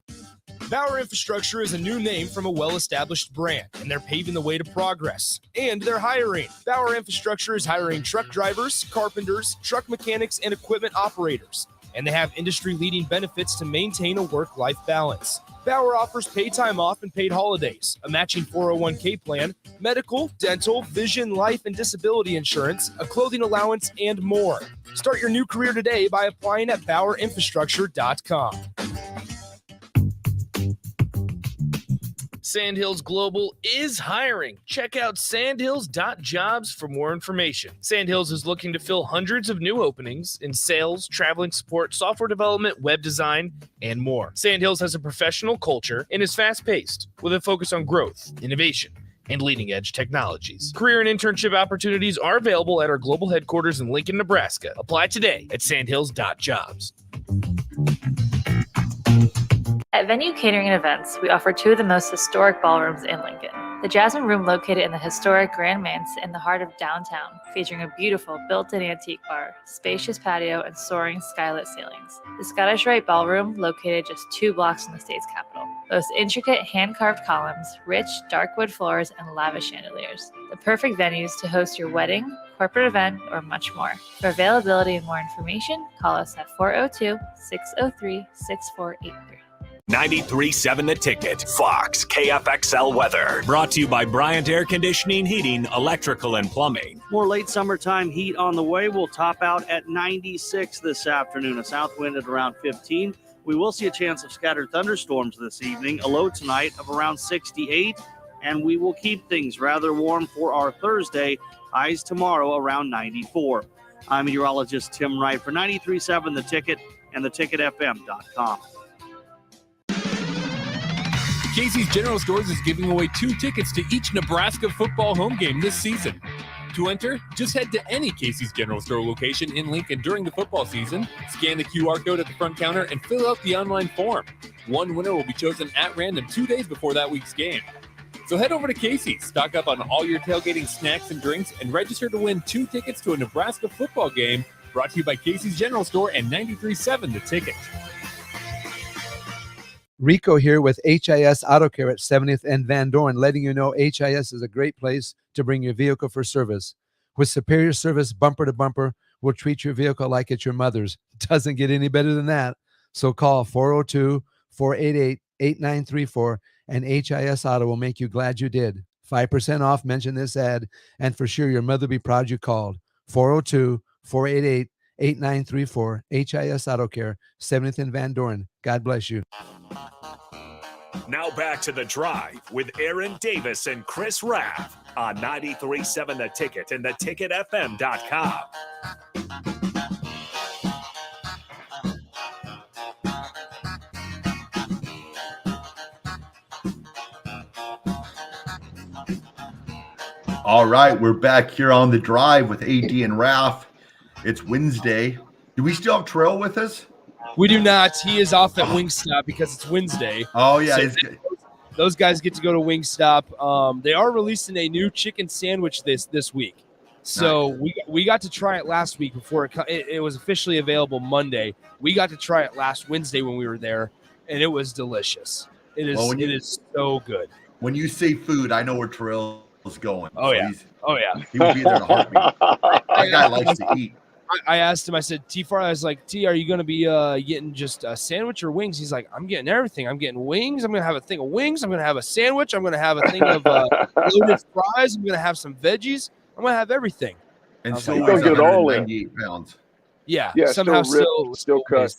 Bauer Infrastructure is a new name from a well-established brand, and they're paving the way to progress. And they're hiring. Bauer Infrastructure is hiring truck drivers, carpenters, truck mechanics, and equipment operators. And they have industry-leading benefits to maintain a work-life balance. Bauer offers paid time off and paid holidays, a matching 401k plan, medical, dental, vision, life, and disability insurance, a clothing allowance, and more. Start your new career today by applying at BauerInfrastructure.com. Sandhills Global is hiring. Check out sandhills.jobs for more information. Sandhills is looking to fill hundreds of new openings in sales, traveling support, software development, web design, and more. Sandhills has a professional culture and is fast-paced with a focus on growth, innovation, and leading-edge technologies. Career and internship opportunities are available at our global headquarters in Lincoln, Nebraska. Apply today at sandhills.jobs. At Venue Catering and Events, we offer two of the most historic ballrooms in Lincoln. The Jasmine Room, located in the historic Grand Manse in the heart of downtown, featuring a beautiful built-in antique bar, spacious patio, and soaring skylit ceilings. The Scottish Rite Ballroom, located just 2 blocks from the state's capital, boasts intricate hand-carved columns, rich, dark wood floors, and lavish chandeliers. The perfect venues to host your wedding, corporate event, or much more. For availability and more information, call us at 402-603-6483. 93.7 The Ticket, Fox, KFXL weather. Brought to you by Bryant Air Conditioning, Heating, Electrical, and Plumbing. More late summertime heat on the way. We'll top out at 96 this afternoon. A south wind at around 15. We will see a chance of scattered thunderstorms this evening. A low tonight of around 68. And we will keep things rather warm for our Thursday. Highs tomorrow around 94. I'm meteorologist Tim Wright for 93.7 The Ticket and theticketfm.com. Casey's General Stores is giving away 2 tickets to each Nebraska football home game this season. To enter, just head to any Casey's General Store location in Lincoln during the football season, scan the QR code at the front counter, and fill out the online form. One winner will be chosen at random 2 days before that week's game. So head over to Casey's, stock up on all your tailgating snacks and drinks, and register to win 2 tickets to a Nebraska football game, brought to you by Casey's General Store and 93.7 The Ticket. Rico here with HIS Auto Care at 70th and Van Dorn, letting you know HIS is a great place to bring your vehicle for service. With superior service bumper to bumper, we'll treat your vehicle like it's your mother's. Doesn't get any better than that. So call 402-488-8934 and HIS Auto will make you glad you did. 5% off, mention this ad, and for sure your mother will be proud you called. 402-488-8934, HIS Auto Care, 70th and Van Dorn. God bless you. Now back to The Drive with Aaron Davis and Chris Raff on 93.7 The Ticket and theticketfm.com. All right, we're back here on The Drive with AD and Raff. It's Wednesday. Do we still have Terrell with us? We do not. He is off at Wingstop because it's Wednesday. Oh, yeah. So those guys get to go to Wingstop. They are releasing a new chicken sandwich this week. So we got to try it last week before it was officially available Monday. We got to try it last Wednesday when we were there, and it was delicious. It is so good. When you say food, I know where Terrell is going. Oh, yeah. He would be there in a heartbeat. That guy likes to eat. I asked him, I said, T-Far, I was like, T, are you going to be getting just a sandwich or wings? He's like, I'm getting everything. I'm getting wings. I'm going to have a thing of wings. I'm going to have a sandwich. I'm going to have a thing of loaded fries. I'm going to have some veggies. I'm going to have everything. And I was still like, weighs Don't get it all 198 pounds. Yeah, Yeah, somehow still cut.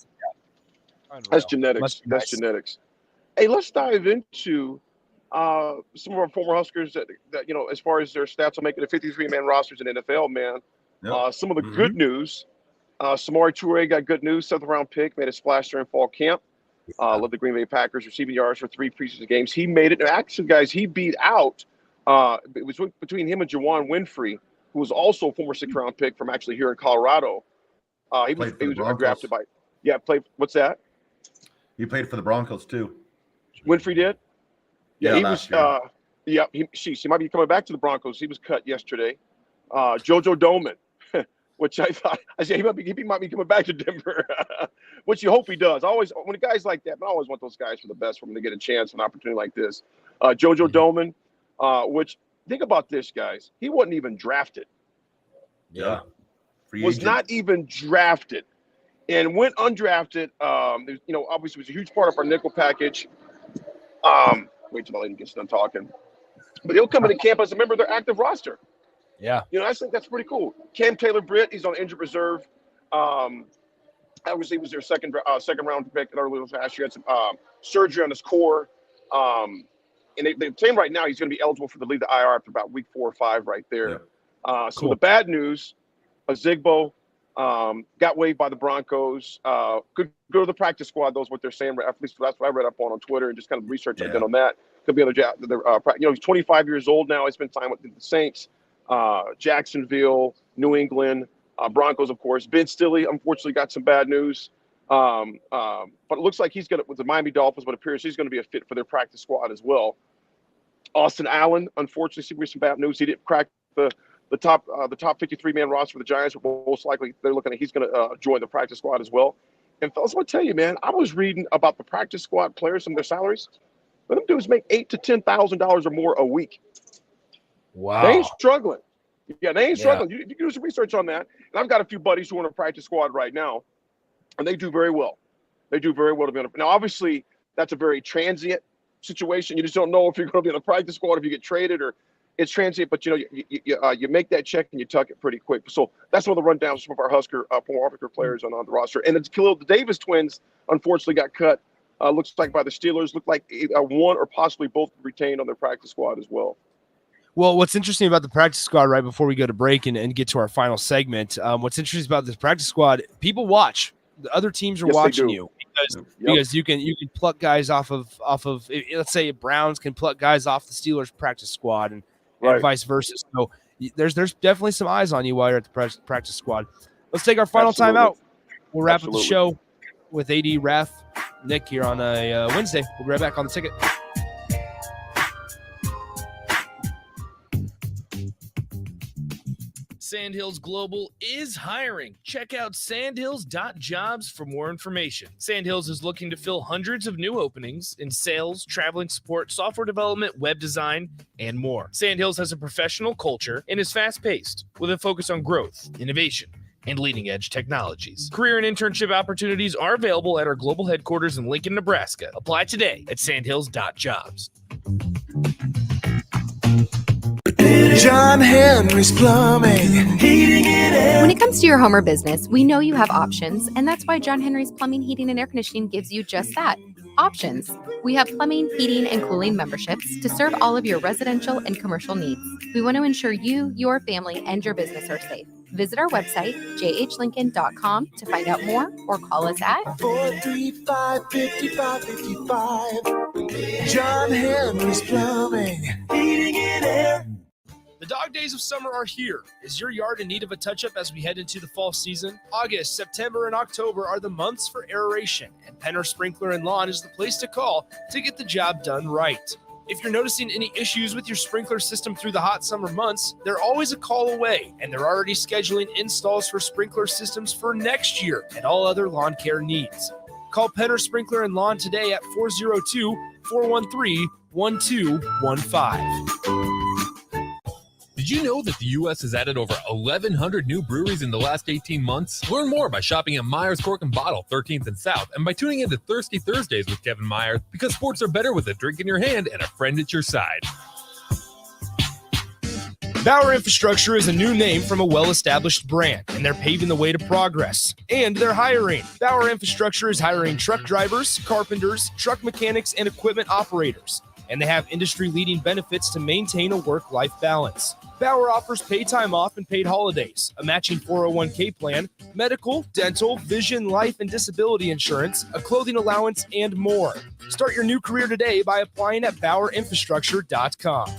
That's genetics. Must be That's nice. genetics. Hey, let's dive into some of our former Huskers that as far as their stats on making the 53-man rosters in NFL, man. Yep. Some of the good news. Samori Toure got good news. 7th-round pick, made a splash during fall camp. Led the Green Bay Packers receiving yards for 3 preseason games. He made it. Actually, guys, he beat out. It was between him and Juwan Winfrey, who was also a former 6th-round pick from actually here in Colorado. He was drafted by. Yeah, played. What's that? He played for the Broncos too. Winfrey did. Yeah, he was. last year. She might be coming back to the Broncos. He was cut yesterday. JoJo Domann, which I said he might be coming back to Denver, which you hope he does. When guys like that, I always want those guys for the best for them to get a chance, an opportunity like this. JoJo Domann, which think about this, guys. He wasn't even drafted. Yeah. Was not even drafted. And went undrafted. Obviously was a huge part of our nickel package. Wait till my lady gets done talking. But he'll come into camp as a member of their active roster. Yeah. I think that's pretty cool. Cam Taylor-Britt, he's on injured reserve. Obviously, he was their second round pick earlier last year. Had some surgery on his core. And they're saying right now he's going to be eligible for the leave the IR after about week 4 or 5 right there. Yeah. So the bad news, Zigbo got waived by the Broncos. Could go to the practice squad. Those what they're saying. At least that's what I read up on Twitter and just kind of research I did on that. Could be he's 25 years old now. He's been signed with the Saints, Jacksonville, New England, Broncos, of course. Ben Stilley, unfortunately, got some bad news. But it looks like he's going to with the Miami Dolphins. But it appears he's going to be a fit for their practice squad as well. Austin Allen, unfortunately, some bad news. He didn't crack the top 53-man roster for the Giants, but most likely they're looking at he's going to join the practice squad as well. And fellas, I want to tell you, man, I was reading about the practice squad players and their salaries. Let them dudes make $8,000 to $10,000 or more a week. Wow, they ain't struggling. Yeah, they ain't struggling. You can do some research on that. And I've got a few buddies who are in a practice squad right now, and they do very well. They do very well to be on it. Now, obviously, that's a very transient situation. You just don't know if you're going to be on a practice squad, if you get traded, or it's transient. But you make that check and you tuck it pretty quick. So that's one of the rundowns of some of our former Husker players on the roster. And it's Khalil, the Davis twins, unfortunately got cut. Looks like by the Steelers. Looked like one or possibly both retained on their practice squad as well. Well, what's interesting about the practice squad, right before we go to break and get to our final segment, what's interesting about this practice squad, people watch. The other teams are watching you because you can pluck guys off of let's say Browns can pluck guys off the Steelers practice squad and vice versa. So there's definitely some eyes on you while you're at the practice squad. Let's take our final time out. We'll wrap up the show with AD, Raff, Nick here on a Wednesday. We'll be right back on the ticket. Sandhills Global is hiring. Check out sandhills.jobs for more information. Sandhills is looking to fill hundreds of new openings in sales, traveling support, software development, web design, and more. Sandhills has a professional culture and is fast-paced with a focus on growth, innovation, and leading-edge technologies. Career and internship opportunities are available at our global headquarters in Lincoln, Nebraska. Apply today at sandhills.jobs. John Henry's Plumbing, heating and air. When it comes to your home or business, we know you have options, and that's why John Henry's Plumbing, Heating, and Air Conditioning gives you just that, options. We have plumbing, heating, and cooling memberships to serve all of your residential and commercial needs. We want to ensure you, your family, and your business are safe. Visit our website, jhlincoln.com, to find out more or call us at 435-5555. John Henry's Plumbing, heating and air. The dog days of summer are here. Is your yard in need of a touch-up as we head into the fall season? August, September, and October are the months for aeration, and Penner Sprinkler and Lawn is the place to call to get the job done right. If you're noticing any issues with your sprinkler system through the hot summer months, they're always a call away, and they're already scheduling installs for sprinkler systems for next year and all other lawn care needs. Call Penner Sprinkler and Lawn today at 402-413-1215. Did you know that the U.S. has added over 1,100 new breweries in the last 18 months? Learn more by shopping at Myers Cork and Bottle, 13th and South, and by tuning into Thirsty Thursdays with Kevin Myers, because sports are better with a drink in your hand and a friend at your side. Bauer Infrastructure is a new name from a well-established brand, and they're paving the way to progress. And they're hiring. Bauer Infrastructure is hiring truck drivers, carpenters, truck mechanics, and equipment operators. And they have industry-leading benefits to maintain a work-life balance. Bauer offers paid time off and paid holidays, a matching 401k plan, medical, dental, vision, life, and disability insurance, a clothing allowance, and more. Start your new career today by applying at BauerInfrastructure.com.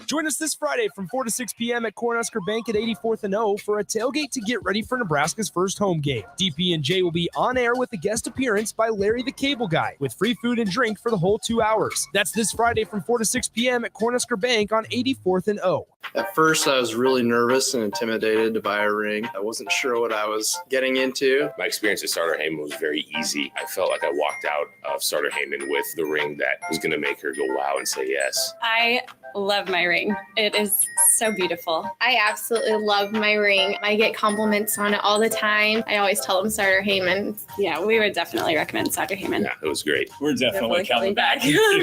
Join us this Friday from 4 to 6 p.m. at Cornhusker Bank at 84th and O for a tailgate to get ready for Nebraska's first home game. DP&J will be on air with a guest appearance by Larry the Cable Guy with free food and drink for the whole 2 hours. That's this Friday from 4 to 6 p.m. at Cornhusker Bank on 84th and O. At first, I was really nervous and intimidated to buy a ring. I wasn't sure what I was getting into. My experience at Starter Heyman was very easy. I felt like I walked out of Starter Heyman with the ring that was going to make her go wow and say yes. I love my ring. It is so beautiful. I absolutely love my ring. I get compliments on it all the time. I always tell them Starter Heyman. Yeah, we would definitely recommend Starter Heyman. Yeah, it was great. We're definitely coming back. Sure.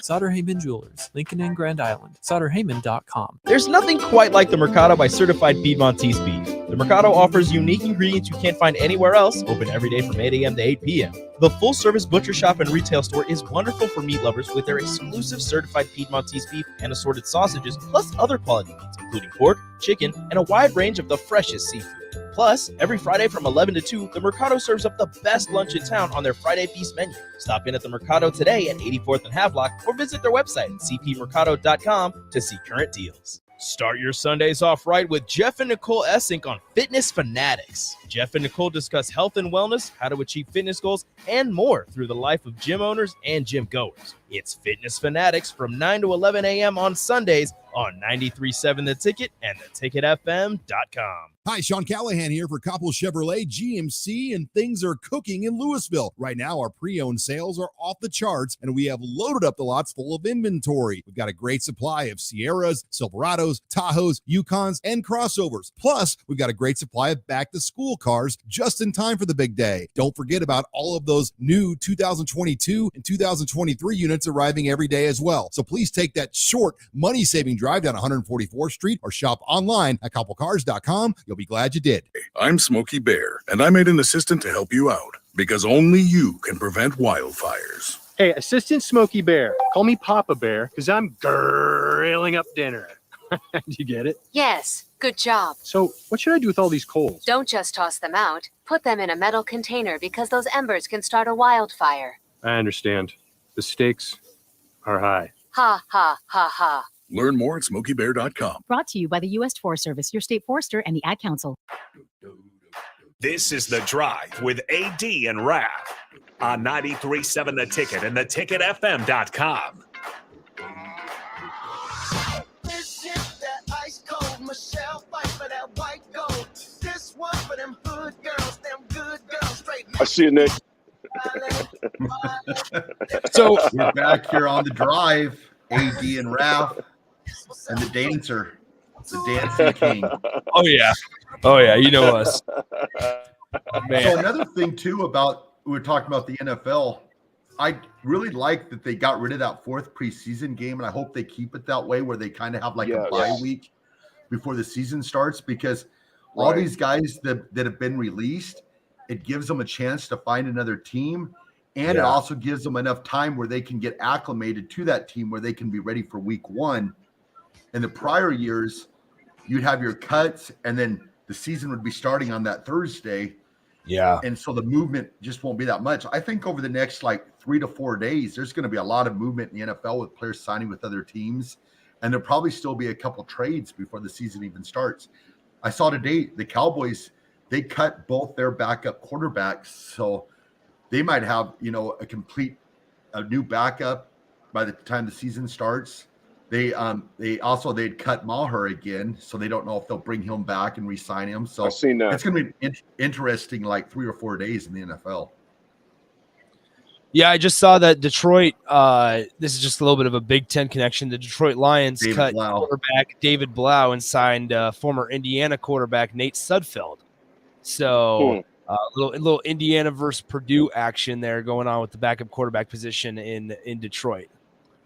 Sauter Heyman Jewelers, Lincoln and Grand Island. SauterHeyman.com. There's nothing quite like the Mercado by Certified Piedmontese beef. The Mercado offers unique ingredients you can't find anywhere else, open every day from 8 a.m. to 8 p.m. The full-service butcher shop and retail store is wonderful for meat lovers with their exclusive certified Piedmontese beef and assorted sausages, plus other quality meats, including pork, chicken, and a wide range of the freshest seafood. Plus, every Friday from 11 to 2, the Mercado serves up the best lunch in town on their Friday Feast menu. Stop in at the Mercado today at 84th and Havelock or visit their website at cpmercado.com to see current deals. Start your Sundays off right with Jeff and Nicole Essink on Fitness Fanatics. Jeff and Nicole discuss health and wellness, how to achieve fitness goals, and more through the life of gym owners and gym goers. It's Fitness Fanatics from 9 to 11 a.m. on Sundays on 93.7 The Ticket and theticketfm.com. Hi, Sean Callahan here for Coppel Chevrolet GMC, and things are cooking in Louisville. Right now, our pre-owned sales are off the charts, and we have loaded up the lots full of inventory. We've got a great supply of Sierras, Silverados, Tahoes, Yukons, and crossovers. Plus, we've got a great supply of back-to-school cars just in time for the big day. Don't forget about all of those new 2022 and 2023 units arriving every day as well. So please take that short, money-saving drive down 144th Street or shop online at coppelcars.com. You'll be glad you did. I'm Smokey Bear, and I made an assistant to help you out because only you can prevent wildfires. Hey, Assistant Smokey Bear. Call me Papa Bear because I'm grilling up dinner. Did you get it? Yes, good job. So what should I do with all these coals? Don't just toss them out. Put them in a metal container because those embers can start a wildfire. I understand. The stakes are high. Ha, ha, ha, ha. Learn more at SmokeyBear.com. Brought to you by the U.S. Forest Service, your state forester, and the Ad Council. This is The Drive with AD and Raff on 93.7 The Ticket and theticketfm.com. This is that ice cold Michelle fight for that white gold. This one for them hood girls, them good girls, straight. I see you, Nick. So we're back here on The Drive, AD and Raff, and the dancer, the dancing king. Oh yeah, you know us. Man. So another thing too about we were talking about the NFL, I really like that they got rid of that fourth preseason game, and I hope they keep it that way where they kind of have like a bye week before the season starts, because all these guys that have been released, it gives them a chance to find another team, and it also gives them enough time where they can get acclimated to that team where they can be ready for week one. In the prior years, you'd have your cuts, and then the season would be starting on that Thursday. Yeah. And so the movement just won't be that much. I think over the next like 3 to 4 days, there's going to be a lot of movement in the NFL with players signing with other teams. And there'll probably still be a couple trades before the season even starts. I saw today the Cowboys, they cut both their backup quarterbacks. So they might have, a new backup by the time the season starts. They'd cut Maher again, so they don't know if they'll bring him back and re-sign him. So I've seen that. It's going to be interesting, like 3 or 4 days in the NFL. Yeah, I just saw that Detroit. This is just a little bit of a Big Ten connection. The Detroit Lions cut quarterback David Blau and signed former Indiana quarterback Nate Sudfeld. So a little Indiana versus Purdue action there going on with the backup quarterback position in Detroit.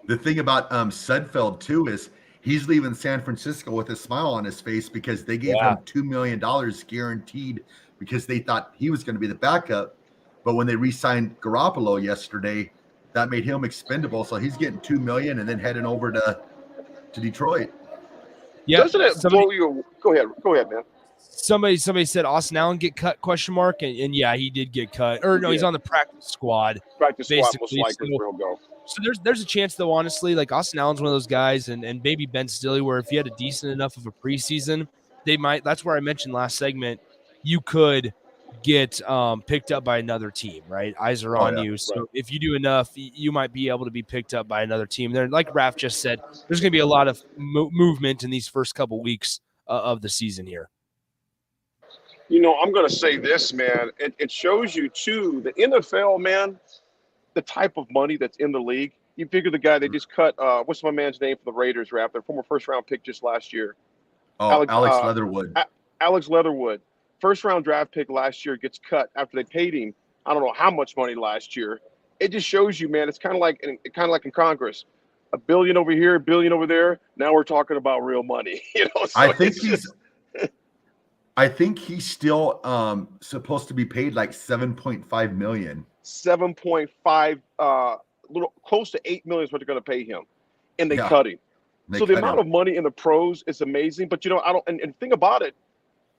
The thing about Sudfeld too is he's leaving San Francisco with a smile on his face because they gave him $2 million guaranteed because they thought he was going to be the backup. But when they re-signed Garoppolo yesterday, that made him expendable. So he's getting $2 million and then heading over to Detroit. Yeah, doesn't it blow you? Go ahead, man. Somebody said Austin Allen get cut ? And yeah, he did get cut. Or no, he's on the practice squad. Practice squad most likely will go. So there's a chance though, honestly, like Austin Allen's one of those guys, and maybe Ben Stilley, where if you had a decent enough of a preseason, they might. That's where I mentioned last segment, you could get picked up by another team, right? Eyes are on you. So if you do enough, you might be able to be picked up by another team. There, like Raff just said, there's going to be a lot of movement in these first couple weeks of the season here. You know, I'm going to say this, man. It shows you too, the NFL, man, the type of money that's in the league. You figure the guy they just cut, what's my man's name for the Raiders, Raff? Their former first-round pick just last year. Alex Leatherwood. Alex Leatherwood. First-round draft pick last year gets cut after they paid him, I don't know how much money last year. It just shows you, man, it's kind of like in Congress. $1 billion over here, $1 billion over there. Now we're talking about real money. You know, so I think he's still supposed to be paid like $7.5 million. 7.5, little close to $8 million is what they're going to pay him, and they cut him. So the amount of money in the pros is amazing. But you know, and think about it,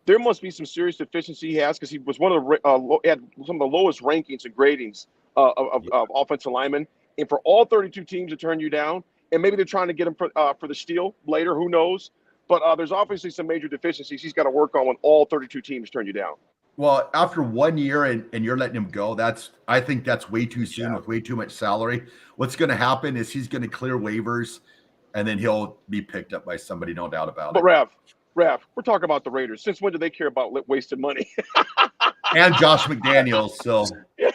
there must be some serious deficiency he has because he was one of the had some of the lowest rankings and gradings of offensive linemen, and for all 32 teams to turn you down, and maybe they're trying to get him for the steal later. Who knows? But there's obviously some major deficiencies he's got to work on when all 32 teams turn you down. Well, after 1 year and you're letting him go, I think that's way too soon with way too much salary. What's going to happen is he's going to clear waivers, and then he'll be picked up by somebody, no doubt about it. But Raff, we're talking about the Raiders. Since when do they care about wasted money? And Josh McDaniels. So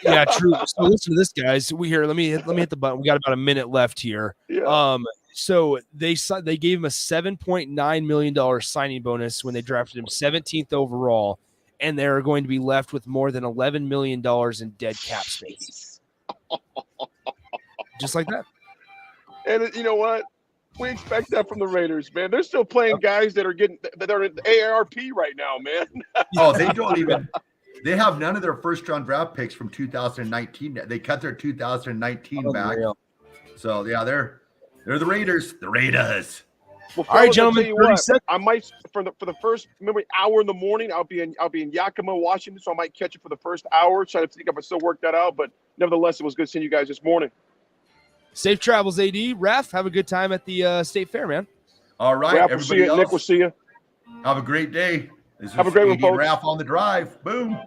yeah, true. So listen to this, guys. Let me hit the button. We got about a minute left here. Yeah. So they gave him a $7.9 million signing bonus when they drafted him 17th overall, and they're going to be left with more than $11 million in dead cap space. Just like that. And you know what? We expect that from the Raiders, man. They're still playing guys that are in the AARP right now, man. Oh, they don't even. They have none of their first-round draft picks from 2019. They cut their 2019 back. So yeah, they're the Raiders. The Raiders. Well, all right, gentlemen. I might for the first hour in the morning. I'll be in Yakima, Washington, so I might catch it for the first hour. Try to think if I still work that out, but nevertheless, it was good seeing you guys this morning. Safe travels, AD. Raff, have a good time at the State Fair, man. All right, Raff, everybody else. Nick, we'll see you. Have a great day. Have a great one, folks. Raff on the drive. Boom.